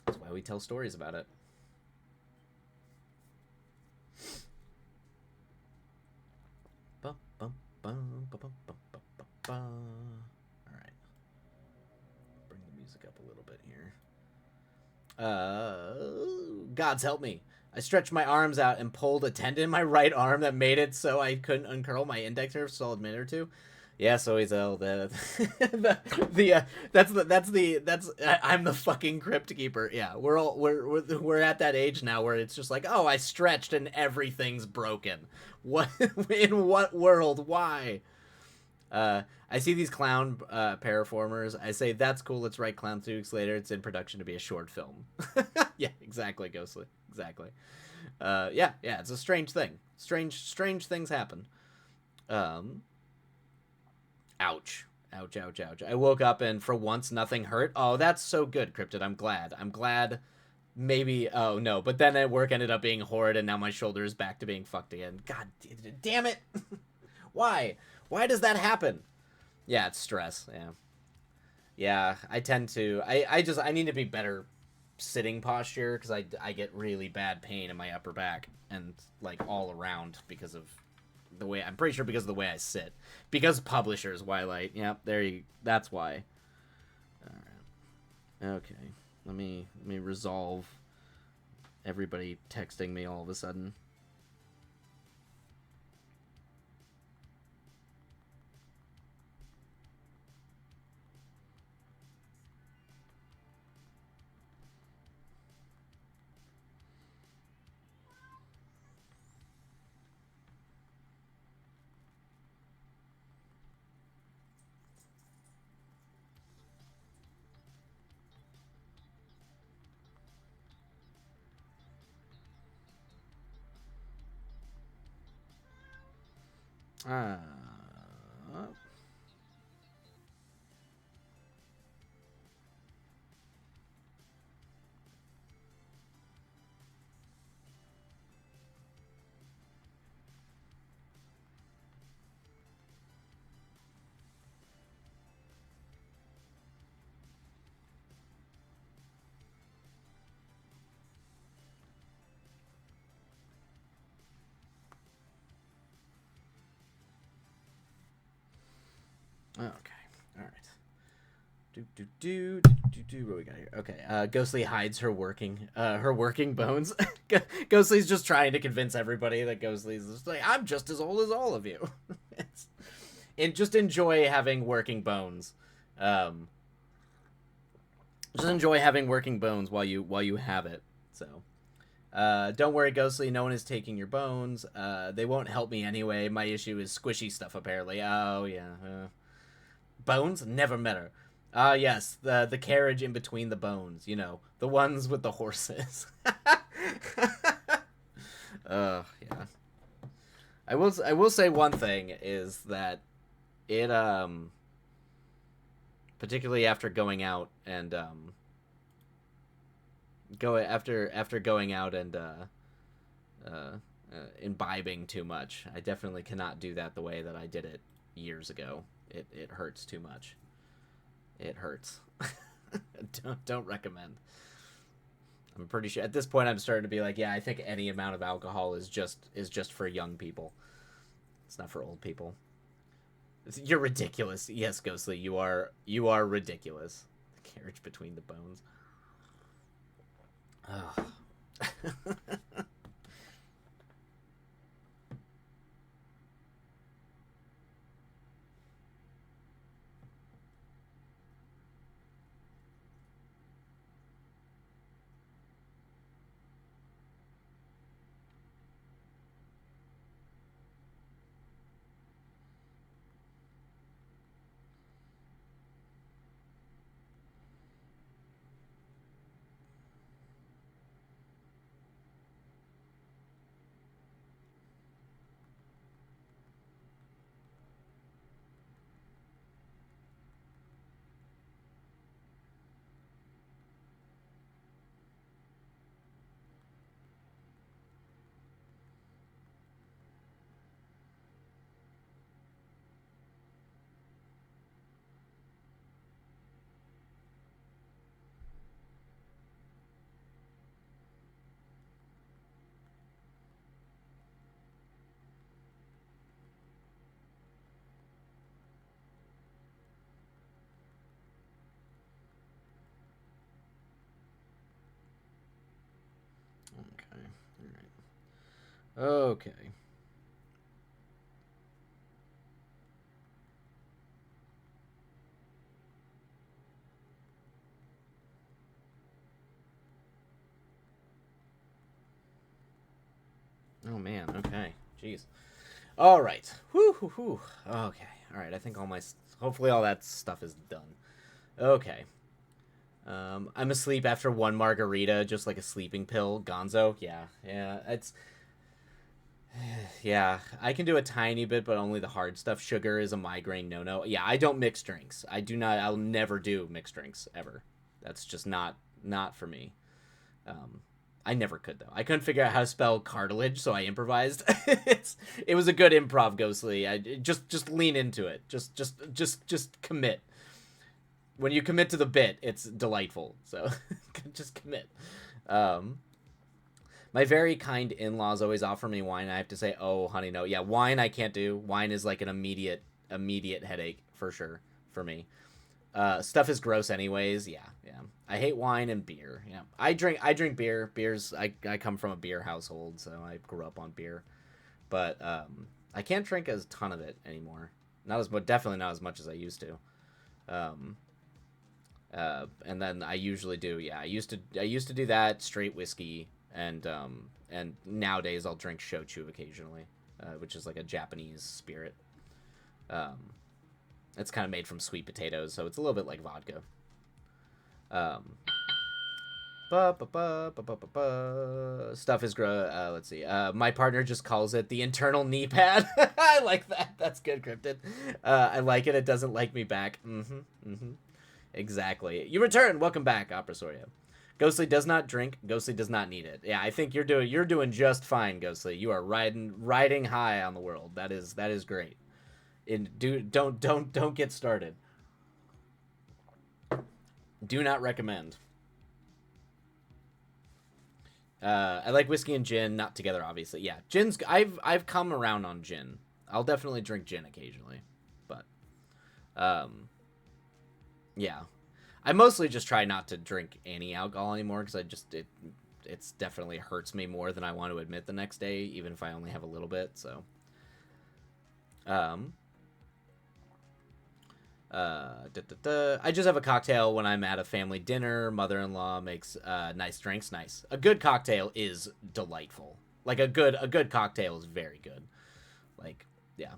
That's why we tell stories about it. All right. Bring the music up a little bit here. Gods help me. I stretched my arms out and pulled a tendon in my right arm that made it so I couldn't uncurl my index nerve for a solid minute or two. Yeah, so he's I'm the fucking crypt keeper. Yeah, we're at that age now where it's just like, oh, I stretched and everything's broken. What in what world? Why? I see these clown paraformers. I say, that's cool. Let's write Clown 2 weeks later. It's in production to be a short film. Yeah, exactly, Ghostly. Exactly. Yeah, it's a strange thing. Strange things happen. Ouch. Ouch. I woke up and for once nothing hurt. Oh, that's so good, Cryptid. I'm glad. Maybe, oh no, but then at work ended up being horrid and now my shoulder is back to being fucked again. God damn it. Why does that happen? Yeah, it's stress. Yeah, I tend to I need to be better sitting posture because I get really bad pain in my upper back and like all around because of the way, I'm pretty sure because of the way I sit, because publishers Twilight. Yep, that's why. All right. Okay, let me resolve everybody texting me all of a sudden. Okay. What we got here? Okay, Ghostly hides her working bones. Ghostly's just trying to convince everybody that Ghostly's just like, I'm just as old as all of you. And just enjoy having working bones. Just enjoy having working bones while you have it. So, don't worry, Ghostly. No one is taking your bones. They won't help me anyway. My issue is squishy stuff, apparently. Oh yeah. Bones? Never met her. Ah, yes, the carriage in between the bones. You know, the ones with the horses. Yeah. I will say one thing is that it particularly after going out and going out and imbibing too much. I definitely cannot do that the way that I did it years ago. It hurts too much. It hurts. Don't recommend. I'm pretty sure at this point I'm starting to be like, yeah, I think any amount of alcohol is just for young people. It's not for old people. You're ridiculous. Yes, Ghostly, you are ridiculous. The carriage between the bones. Oh. Okay. All right. Okay. Oh man. Okay. Jeez. All right. Whew, whew, whew. Okay. All right. I think hopefully all that stuff is done. Okay. I'm asleep after one margarita, just like a sleeping pill. Gonzo. Yeah. Yeah. Yeah, I can do a tiny bit, but only the hard stuff. Sugar is a migraine no-no. Yeah, I don't mix drinks. I do not. I'll never do mixed drinks ever. That's just not for me. Um, I never could though. I couldn't figure out how to spell cartilage, so I improvised. It was a good improv, Ghostly. I just lean into it. Just commit. When you commit to the bit, it's delightful. So just commit. Um, My very kind in-laws always offer me wine. I have to say, oh, honey, no. Yeah, wine I can't do. Wine is like an immediate headache for sure for me. Stuff is gross anyways. Yeah, yeah. I hate wine and beer. Yeah, I drink beer. I come from a beer household, so I grew up on beer. But I can't drink a ton of it anymore. Not as much, definitely not as much as I used to. Um, and then I usually do. Yeah, I used to do that straight whiskey and nowadays I'll drink shochu occasionally, which is like a Japanese spirit. Um, it's kind of made from sweet potatoes, so it's a little bit like vodka. Um, Stuff is let's see. My partner just calls it the internal knee pad. I like that. That's good, Cryptid. I like it. It doesn't like me back. Exactly. You return. Welcome back, Opera Soria. Ghostly does not drink. Ghostly does not need it. Yeah, I think you're doing just fine, Ghostly. You are riding high on the world. That is great. Don't get started. Do not recommend. I like whiskey and gin, not together, obviously. Yeah, gin's. I've come around on gin. I'll definitely drink gin occasionally, but yeah. I mostly just try not to drink any alcohol anymore because it's definitely hurts me more than I want to admit the next day, even if I only have a little bit. So, I just have a cocktail when I'm at a family dinner. Mother-in-law makes nice drinks. Nice. A good cocktail is delightful. Like a good cocktail is very good. Like, yeah.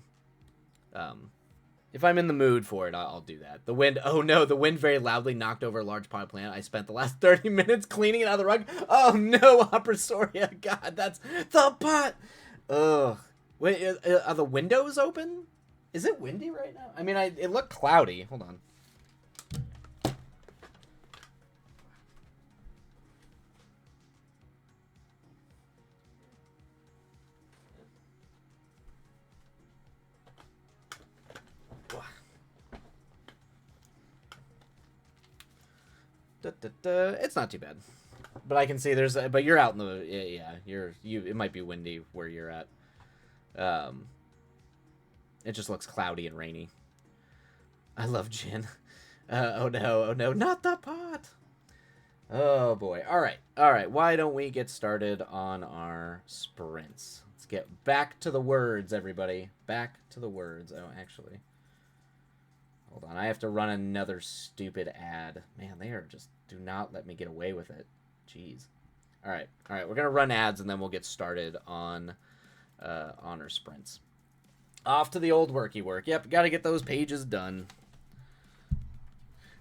If I'm in the mood for it, I'll do that. The wind, oh no, the wind very loudly knocked over a large potted plant. I spent the last 30 minutes cleaning it out of the rug. Oh no, Opressoria. God, that's the pot. Ugh. Wait, are the windows open? Is it windy right now? I mean, it looked cloudy. Hold on. It's not too bad, but I can see there's. But you're out in the yeah. It might be windy where you're at. It just looks cloudy and rainy. I love gin. Oh no, not the pot. Oh boy. All right. Why don't we get started on our sprints? Let's get back to the words, everybody. Back to the words. Oh, actually. Hold on, I have to run another stupid ad. Man, they are just do not let me get away with it. Jeez. All right, we're gonna run ads and then we'll get started on our sprints. Off to the old worky work. Yep, got to get those pages done.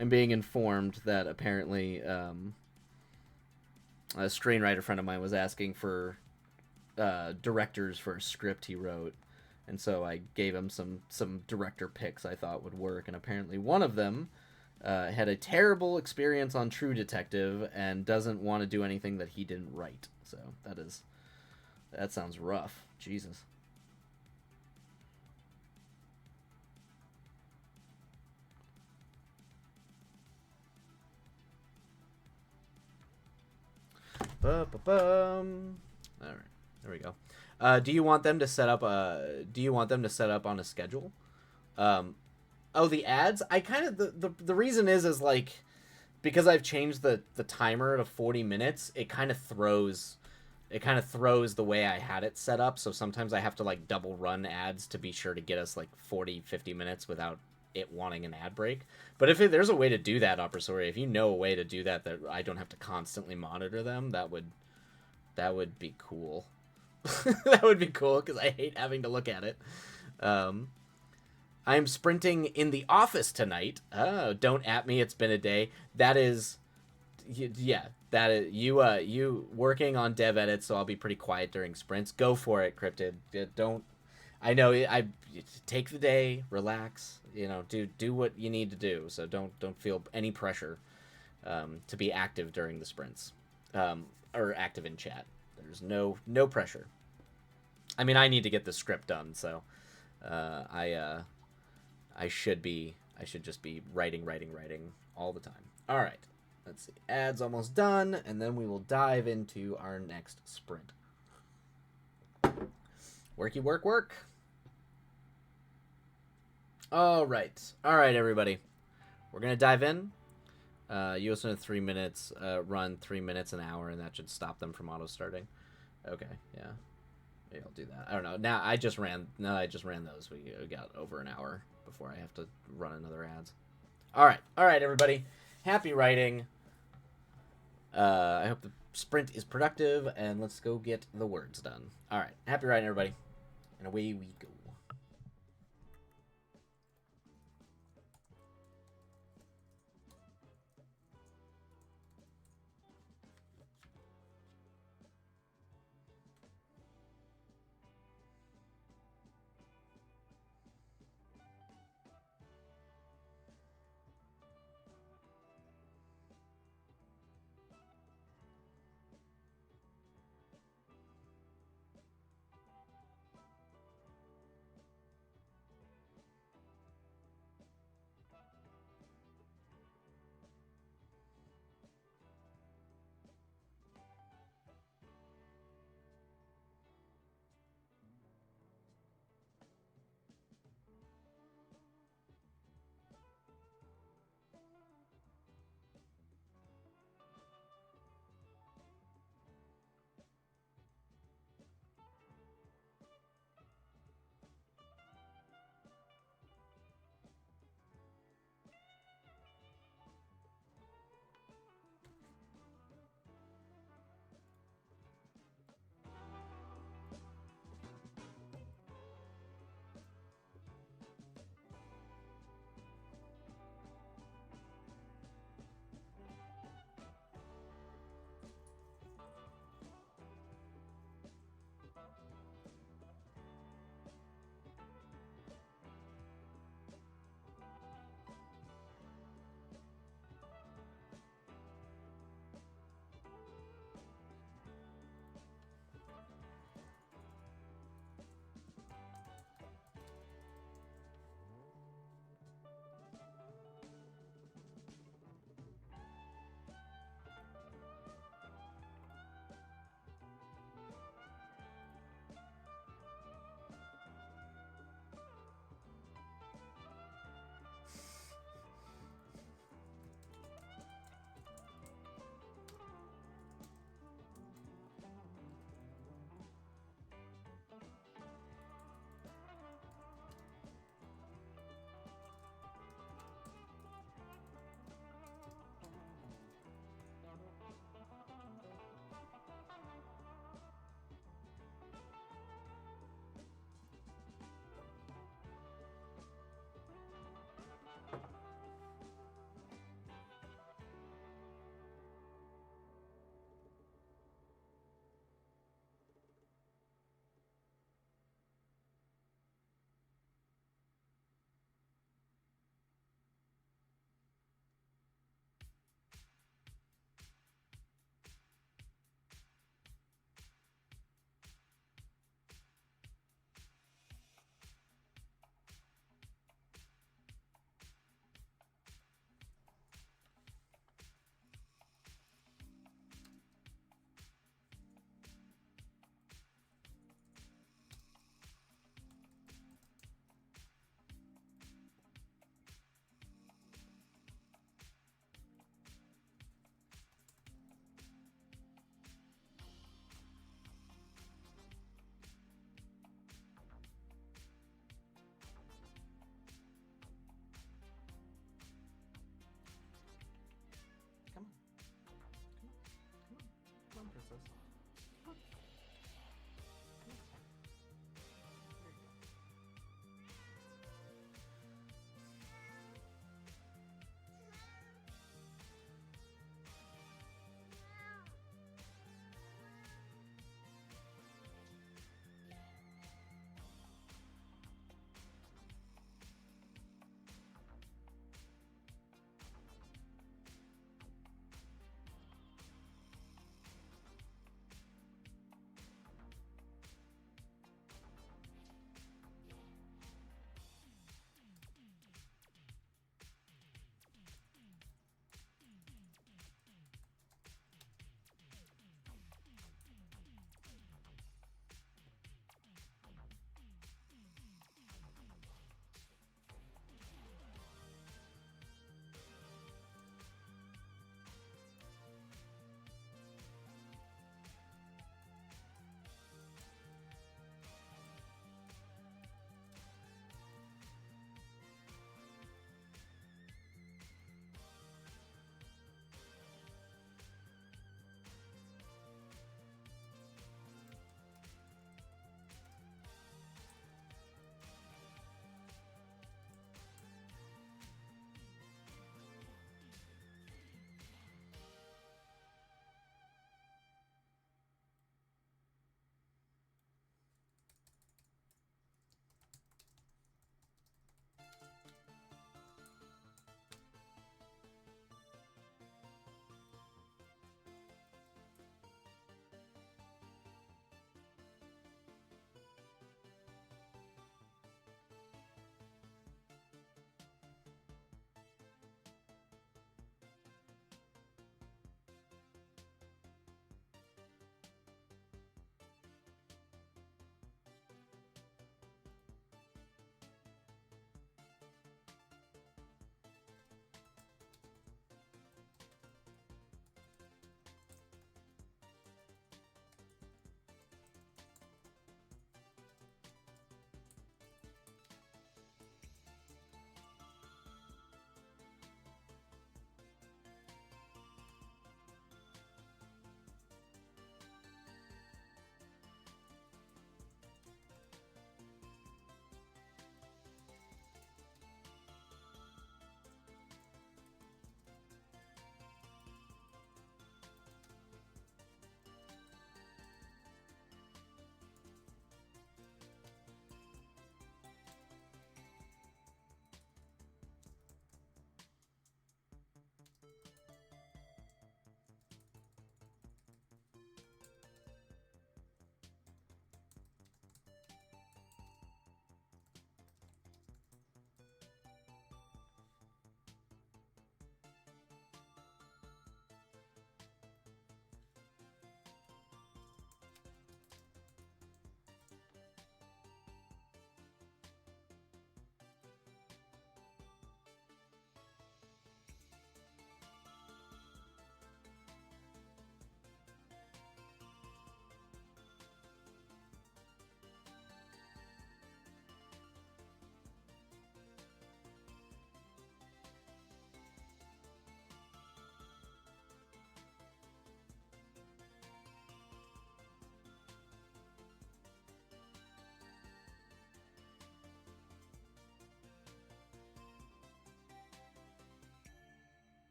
I'm being informed that apparently a screenwriter friend of mine was asking for directors for a script he wrote. And so I gave him some director picks I thought would work, and apparently one of them had a terrible experience on True Detective and doesn't want to do anything that he didn't write. So that sounds rough. Jesus. All right, there we go. Do you want them to set up on a schedule? Oh, the ads. I kind of the reason is like because I've changed the timer to 40 minutes. It kind of throws the way I had it set up. So sometimes I have to like double run ads to be sure to get us like 40-50 minutes without it wanting an ad break. But if there's a way to do that, Opressoria, if you know a way to do that I don't have to constantly monitor them, that would be cool. That would be cool because I hate having to look at it. I'm sprinting in the office tonight. Oh, don't at me. It's been a day. That is, yeah. That is you working on dev edits. So I'll be pretty quiet during sprints. Go for it, Cryptid. Don't. I know. I take the day, relax. Do what you need to do. So don't feel any pressure to be active during the sprints, or active in chat. There's no pressure. I mean, I need to get the script done, so I should just be writing all the time. All right, let's see. Ads almost done, and then we will dive into our next sprint. Worky work. All right, everybody. We're gonna dive in. You listen to 3 minutes, run 3 minutes an hour, and that should stop them from auto starting. Okay, yeah. Maybe I'll do that. I don't know. Now I just ran those. We got over an hour before I have to run another ads. All right, everybody. Happy writing. I hope the sprint is productive, and let's go get the words done. All right, happy writing, everybody, and away we go.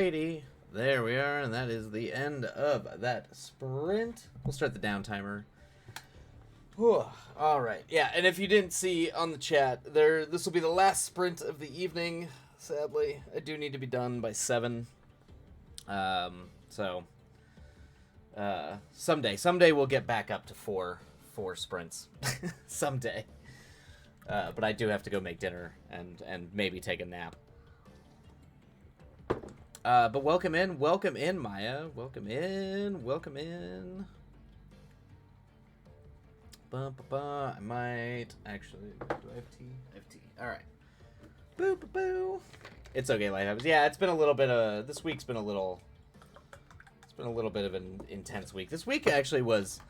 Alrighty. There we are, and that is the end of that sprint. We'll start the down timer. Whew. All right. Yeah, and if you didn't see on the chat, this will be the last sprint of the evening. Sadly, I do need to be done by 7. Someday we'll get back up to four sprints. Someday. But I do have to go make dinner and maybe take a nap. But welcome in, Maya. Welcome in. I might actually. Do I have tea? I have tea. All right. Boo, boo, boo. It's okay, Lighthouse. Yeah, it's been a little bit of. This week's been a little. It's been a little bit of an intense week. This week actually was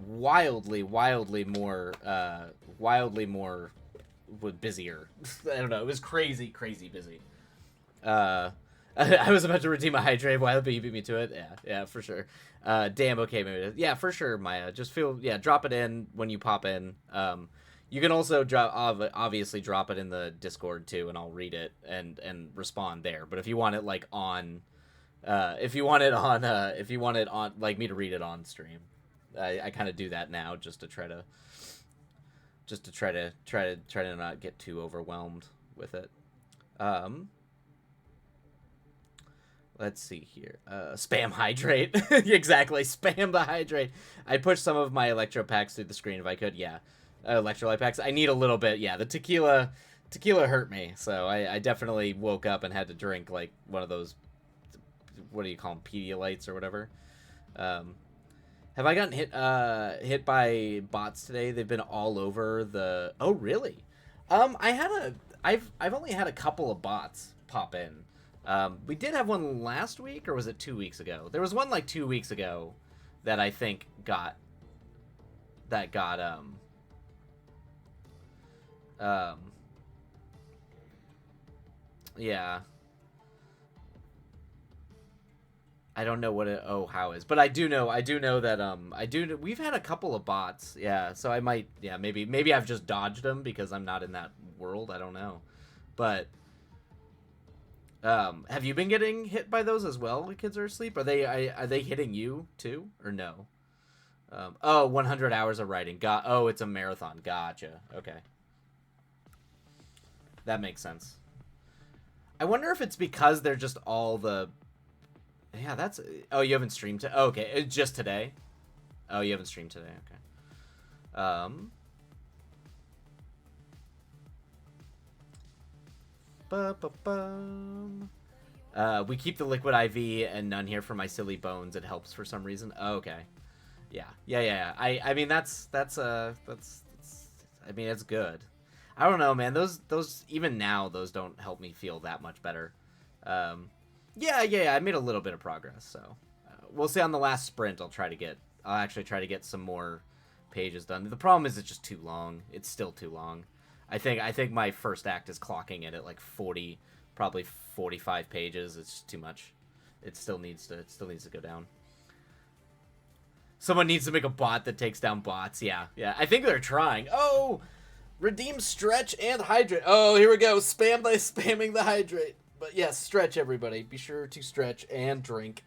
wildly more busier. I don't know. It was crazy busy. I was about to redeem a hydrate while you beat me to it. Yeah, for sure. Damn, okay, maybe. Yeah, for sure, Maya. Just drop it in when you pop in. You can also obviously drop it in the Discord too, and I'll read it and respond there. But if you want it like on, if you want it on like me to read it on stream, I kind of do that now just to try to not get too overwhelmed with it. Let's see here. Spam hydrate. Exactly. Spam the hydrate. I pushed some of my electro packs through the screen if I could. Yeah. Electrolyte packs. I need a little bit. Yeah, the tequila hurt me. So I definitely woke up and had to drink like one of those, what do you call them? Pedialytes or whatever. Have I gotten hit by bots today? They've been all over the... Oh, really? I've only had a couple of bots pop in. We did have one last week, or was it 2 weeks ago? There was one like 2 weeks ago that I think got yeah. I don't know what how is, but I do know that we've had a couple of bots, yeah, so I might, yeah, maybe I've just dodged them because I'm not in that world, I don't know. But have you been getting hit by those as well? The kids are asleep. Are they hitting you too, or no? 100 hours of writing. It's a marathon. Gotcha. Okay, that makes sense. I wonder if it's because they're just all the. Yeah, that's. Oh, you haven't streamed. Okay, it's just today. Oh, you haven't streamed today. Okay. We keep the liquid IV and none here for my silly bones. It helps for some reason. Oh, okay. Yeah. I mean that's I mean it's good. I don't know, man. Those even now those don't help me feel that much better. Yeah. I made a little bit of progress, so we'll see on the last sprint. I'll actually try to get some more pages done. The problem is it's just too long. It's still too long. I think my first act is clocking it at like 40, probably 45 pages. It's just too much. It still needs to go down. Someone needs to make a bot that takes down bots. Yeah. I think they're trying. Oh, redeem stretch and hydrate. Oh, here we go. Spam by spamming the hydrate. But yes, stretch, everybody. Be sure to stretch and drink.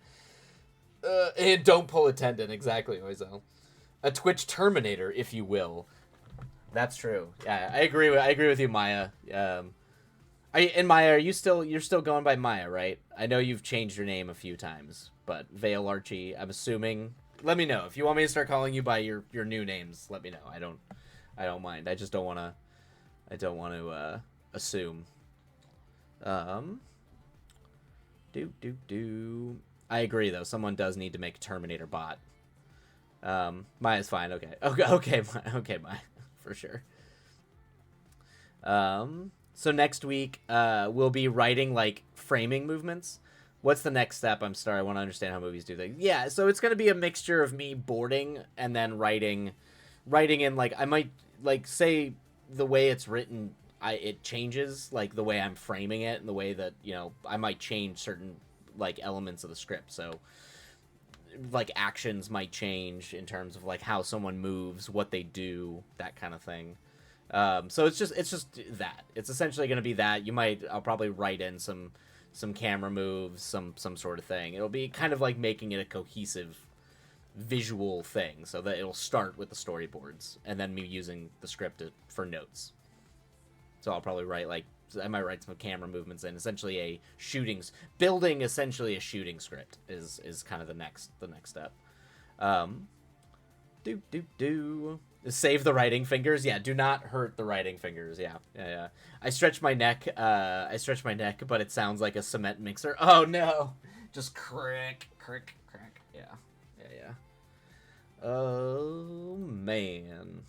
And don't pull a tendon. Exactly, Oizel. A Twitch Terminator, if you will. That's true. Yeah, I agree with you, Maya. Maya, you're still going by Maya, right? I know you've changed your name a few times, but Vale Archie, I'm assuming. Let me know if you want me to start calling you by your new names. Let me know. I don't mind. I just don't want to assume. I agree though. Someone does need to make a Terminator bot. Maya's fine. Okay, Maya. For sure. So next week, we'll be writing like framing movements. What's the next step? I'm sorry, I want to understand how movies do things. Yeah, so it's gonna be a mixture of me boarding and then writing in like I might like say the way it's written. It changes like the way I'm framing it and the way that I might change certain like elements of the script. So like actions might change in terms of like how someone moves, what they do, that kind of thing. So it's just that. It's essentially going to be that. I'll probably write in some some camera moves, some sort of thing. It'll be kind of like making it a cohesive visual thing, so that it'll start with the storyboards and then me using the script for notes. So I'll probably I might write some camera movements and essentially building essentially a shooting script is kind of the next step. Save the writing fingers. Yeah, do not hurt the writing fingers. Yeah. I stretch my neck, but it sounds like a cement mixer. Oh no, just crick. Yeah. Oh man.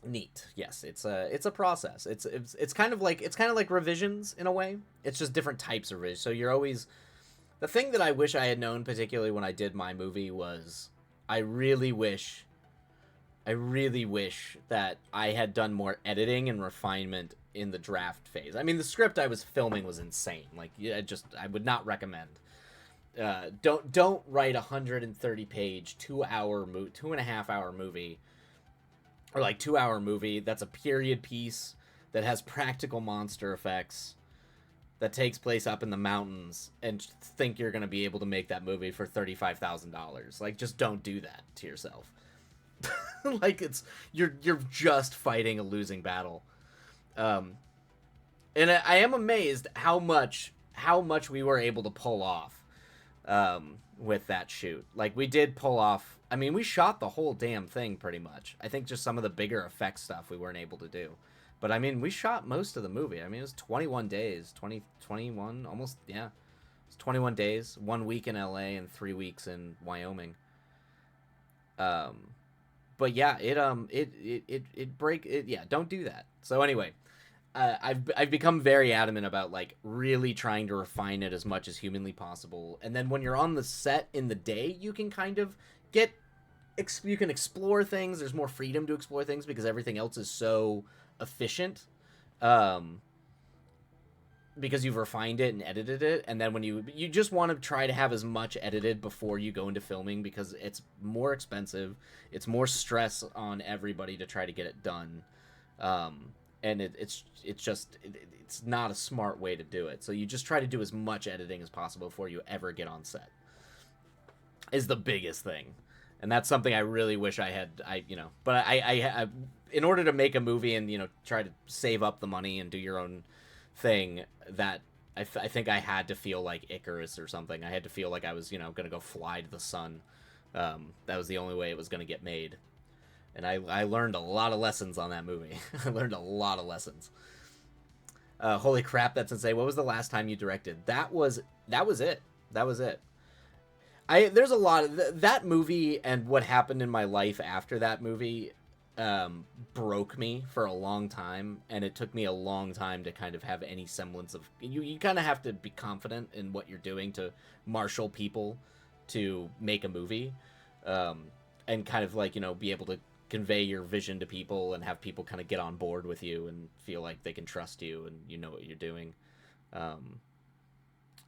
Neat. Yes, it's a process. It's kind of like revisions in a way. It's just different types of revisions. So you're always, the thing that I wish I had known, particularly when I did my movie, was I really wish that I had done more editing and refinement in the draft phase. I mean, the script I was filming was insane. Like, I would not recommend. Don't write 130-page, 2.5-hour movie, or like 2-hour movie that's a period piece that has practical monster effects that takes place up in the mountains and think you're going to be able to make that movie for $35,000. Like, just don't do that to yourself. Like, you're just fighting a losing battle. And I am amazed how much we were able to pull off with that shoot. Like, we did pull off, I mean, we shot the whole damn thing pretty much. I think just some of the bigger effects stuff we weren't able to do. But, I mean, we shot most of the movie. I mean, it was 21 days. 21, almost, yeah. It's 21 days. 1 week in LA and 3 weeks in Wyoming. But, yeah, don't do that. So, anyway, I've become very adamant about, like, really trying to refine it as much as humanly possible. And then when you're on the set in the day, you can kind of you can explore things. There's more freedom to explore things because everything else is so efficient, because you've refined it and edited it. And then when you just want to try to have as much edited before you go into filming, because it's more expensive, it's more stress on everybody to try to get it done, and it's not a smart way to do it. So you just try to do as much editing as possible before you ever get on set, is the biggest thing. And that's something I really wish I had, but I in order to make a movie and, try to save up the money and do your own thing, that I think I had to feel like Icarus or something. I had to feel like I was, going to go fly to the sun. That was the only way it was going to get made. And I learned a lot of lessons on that movie. I learned a lot of lessons. Holy crap, that's insane. What was the last time you directed? That was it. There's a lot of that movie, and what happened in my life after that movie broke me for a long time, and it took me a long time to kind of have any semblance of, you kind of have to be confident in what you're doing to marshal people to make a movie, and kind of like, be able to convey your vision to people and have people kind of get on board with you and feel like they can trust you and you know what you're doing.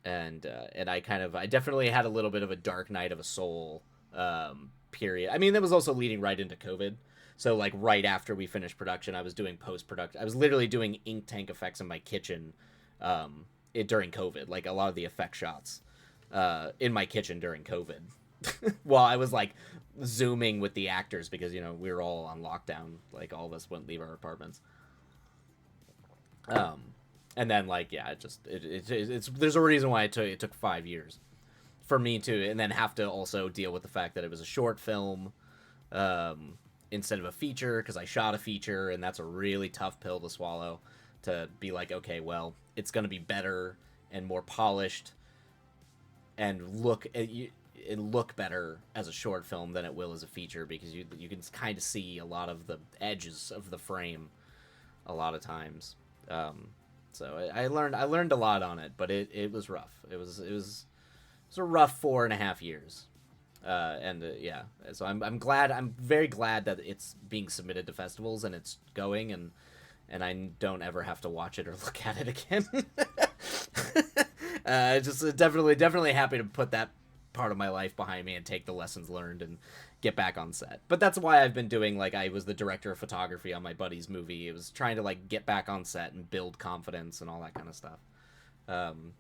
And I definitely had a little bit of a dark night of a soul period. I mean, that was also leading right into COVID. So, like, right after we finished production, I was doing post-production. I was literally doing ink tank effects in my kitchen during COVID. Like, a lot of the effect shots in my kitchen during COVID. While I was, like, Zooming with the actors because, we were all on lockdown. Like, all of us wouldn't leave our apartments. And then, like, yeah, there's a reason why it took 5 years for me to, and then have to also deal with the fact that it was a short film instead of a feature, because I shot a feature, and that's a really tough pill to swallow, to be like, okay, well, it's going to be better and more polished and look better as a short film than it will as a feature, because you can kind of see a lot of the edges of the frame a lot of times. So I learned a lot on it, but it was rough. It was a rough 4.5 years. Yeah, so I'm very glad that it's being submitted to festivals and it's going, and I don't ever have to watch it or look at it again. Just definitely happy to put that part of my life behind me and take the lessons learned and get back on set. But that's why I've been doing, like, I was the director of photography on my buddy's movie. It was trying to, like, get back on set and build confidence and all that kind of stuff.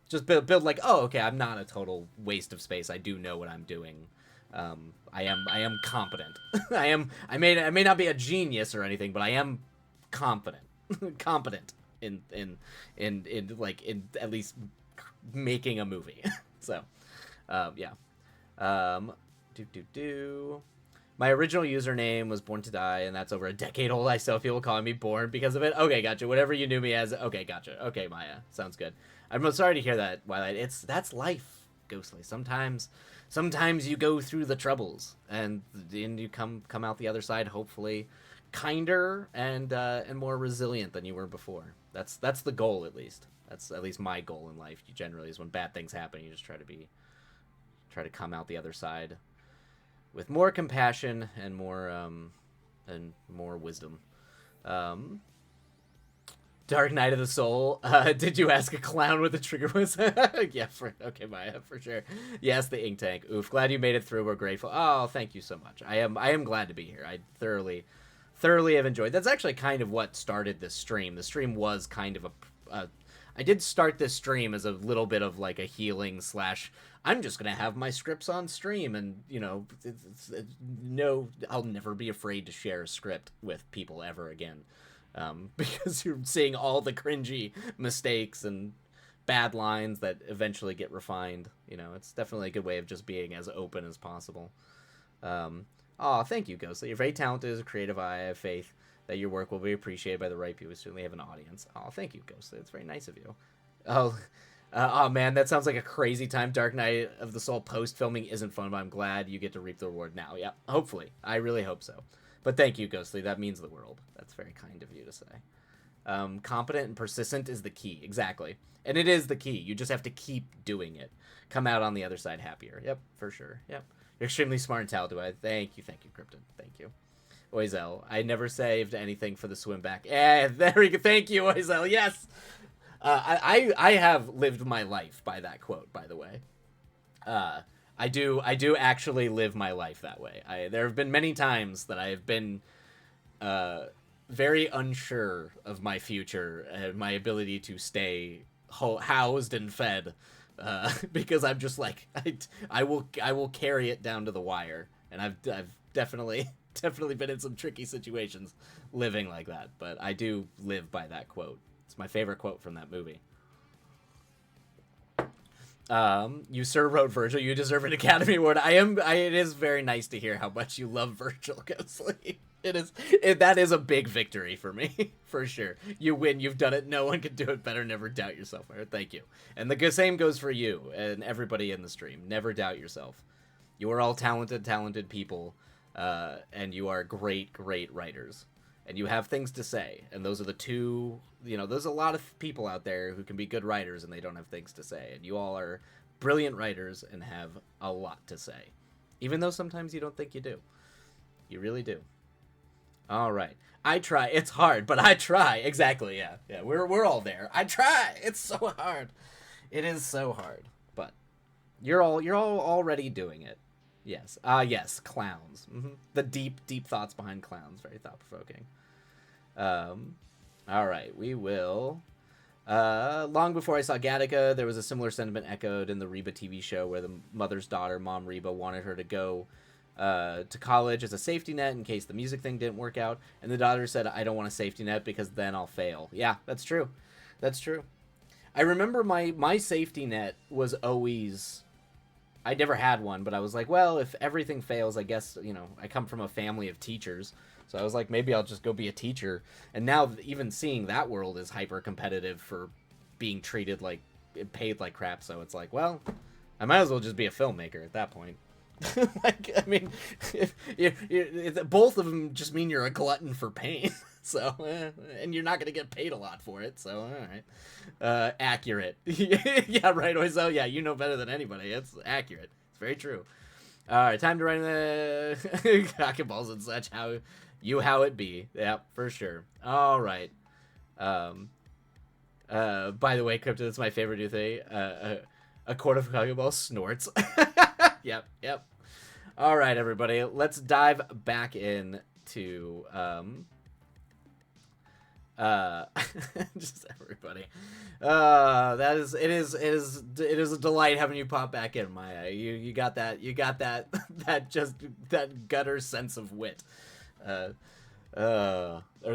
Just build like, oh, okay, I'm not a total waste of space. I do know what I'm doing. I am competent. I may not be a genius or anything, but I am competent. Competent in at least making a movie. So, yeah. My original username was Born to Die, and that's over a decade old. I still have people calling me Born because of it. Okay, gotcha. Whatever you knew me as. Okay, gotcha. Okay, Maya. Sounds good. I'm sorry to hear that, Twilight. That's life, Ghostly. Sometimes you go through the troubles, and then you come out the other side, hopefully, kinder and more resilient than you were before. That's the goal, at least. That's at least my goal in life. Generally, is when bad things happen, you just try to come out the other side with more compassion and more wisdom. Dark Night of the Soul. Did you ask a clown what the trigger was? Yeah, okay, Maya, for sure. Yes, the ink tank. Oof, glad you made it through. We're grateful. Oh, thank you so much. I am glad to be here. I thoroughly have enjoyed. That's actually kind of what started this stream. The stream was kind of I did start this stream as a little bit of like a healing / I'm just gonna have my scripts on stream, and no, I'll never be afraid to share a script with people ever again. Because you're seeing all the cringy mistakes and bad lines that eventually get refined. It's definitely a good way of just being as open as possible. Thank you, Ghostly. You're very talented as a creative eye. I have faith that your work will be appreciated by the right people who certainly have an audience. Oh, thank you, Ghostly. It's very nice of you. Oh man, that sounds like a crazy time. Dark Night of the Soul post-filming isn't fun, but I'm glad you get to reap the reward now. Yeah, hopefully. I really hope so. But thank you, Ghostly. That means the world. That's very kind of you to say. Competent and persistent is the key. Exactly. And it is the key. You just have to keep doing it. Come out on the other side happier. Yep, for sure. Yep. You're extremely smart and talented. Thank you, Krypton. Thank you. Oizel, I never saved anything for the swim back. There we go. Thank you, Oizel. Yes. I have lived my life by that quote, by the way. I do actually live my life that way. There have been many times that I have been very unsure of my future and my ability to stay housed and fed, because I'm just like I will carry it down to the wire, and I've definitely been in some tricky situations living like that. But I do live by that quote. It's my favorite quote from that movie. You sir wrote Virgil. You deserve an Academy Award. It is very nice to hear how much you love Virgil, Ghostly. That is a big victory for me, for sure. You win. You've done it. No one can do it better. Never doubt yourself. Thank you. And the same goes for you and everybody in the stream. Never doubt yourself. You are all talented people, and you are great writers. And you have things to say, and those are the two, there's a lot of people out there who can be good writers and they don't have things to say, and you all are brilliant writers and have a lot to say, even though sometimes you don't think you do. You really do. All right. I try. It's hard, but I try. Exactly, yeah. Yeah, we're all there. I try. It's so hard. It is so hard, but you're all already doing it. Yes. Yes, clowns. Mm-hmm. The deep thoughts behind clowns. Very thought-provoking. All right, we will. Long before I saw Gattaca, there was a similar sentiment echoed in the Reba TV show where the mother's daughter, Mom Reba, wanted her to go to college as a safety net in case the music thing didn't work out. And the daughter said, I don't want a safety net because then I'll fail. Yeah, that's true. That's true. I remember my safety net was always... I never had one, but I was like, well, if everything fails, I guess, I come from a family of teachers. So I was like, maybe I'll just go be a teacher. And now even seeing that world is hyper competitive for being treated like, paid like crap. So it's like, well, I might as well just be a filmmaker at that point. Both of them just mean you're a glutton for pain. So, and you're not going to get paid a lot for it. So, all right. Accurate. Yeah, right, Oizo. Yeah, you know better than anybody. It's accurate. It's very true. All right, time to write in the cock and balls and such. How it be. Yeah, for sure. All right. By the way, Crypto, that's my favorite new thing. A quart of cock and balls snorts. Yep. All right, everybody. Let's dive back in to just everybody. It is a delight having you pop back in, Maya. You got that that gutter sense of wit. Or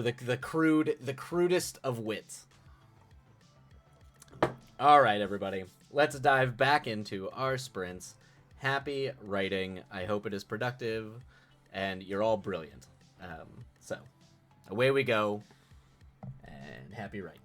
the crudest of wits. All right, everybody. Let's dive back into our sprints. Happy writing. I hope it is productive, and you're all brilliant. So, away we go, and happy writing.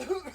Oh, jeez.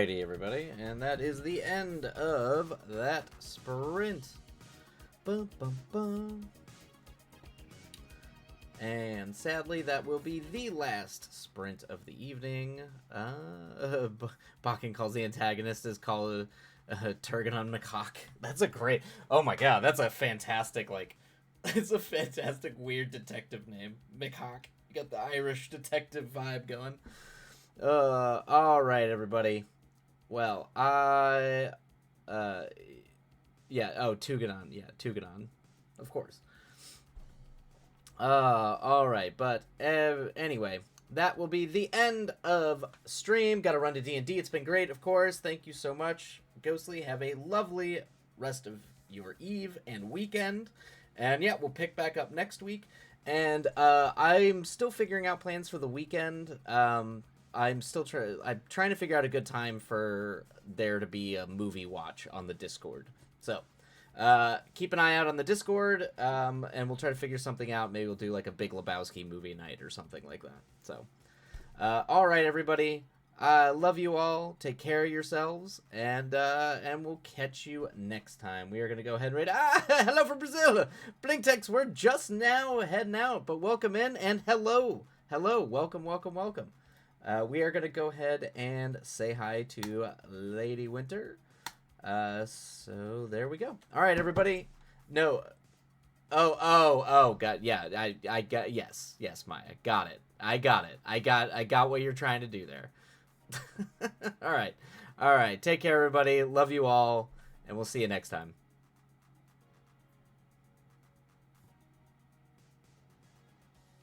Alrighty, everybody, and that is the end of that sprint. Bum, bum, bum. And sadly, that will be the last sprint of the evening. Bakken calls the antagonist is called Turgonon McHawk. That's a great... Oh my god, that's a fantastic, like... It's a fantastic, weird detective name. McHawk. You got the Irish detective vibe going. Alright, everybody. Well, yeah, oh, Tuganon. Yeah, Tuganon. Of course. Alright, but anyway, that will be the end of stream. Gotta run to D&D. It's been great, of course. Thank you so much, Ghostly. Have a lovely rest of your eve and weekend. And yeah, we'll pick back up next week. And I'm still figuring out plans for the weekend. I'm trying to figure out a good time for there to be a movie watch on the Discord. So keep an eye out on the Discord, and we'll try to figure something out. Maybe we'll do like a Big Lebowski movie night or something like that. So all right, everybody. Love you all. Take care of yourselves, and we'll catch you next time. We are going to go ahead and hello from Brazil. Blinktex, we're just now heading out, but welcome in, and hello. Welcome. We are going to go ahead and say hi to Lady Winter. So there we go. All right, everybody. No. Oh, God. Yeah, I got, yes, Maya. Got it. I got what you're trying to do there. All right. Take care, everybody. Love you all, and we'll see you next time.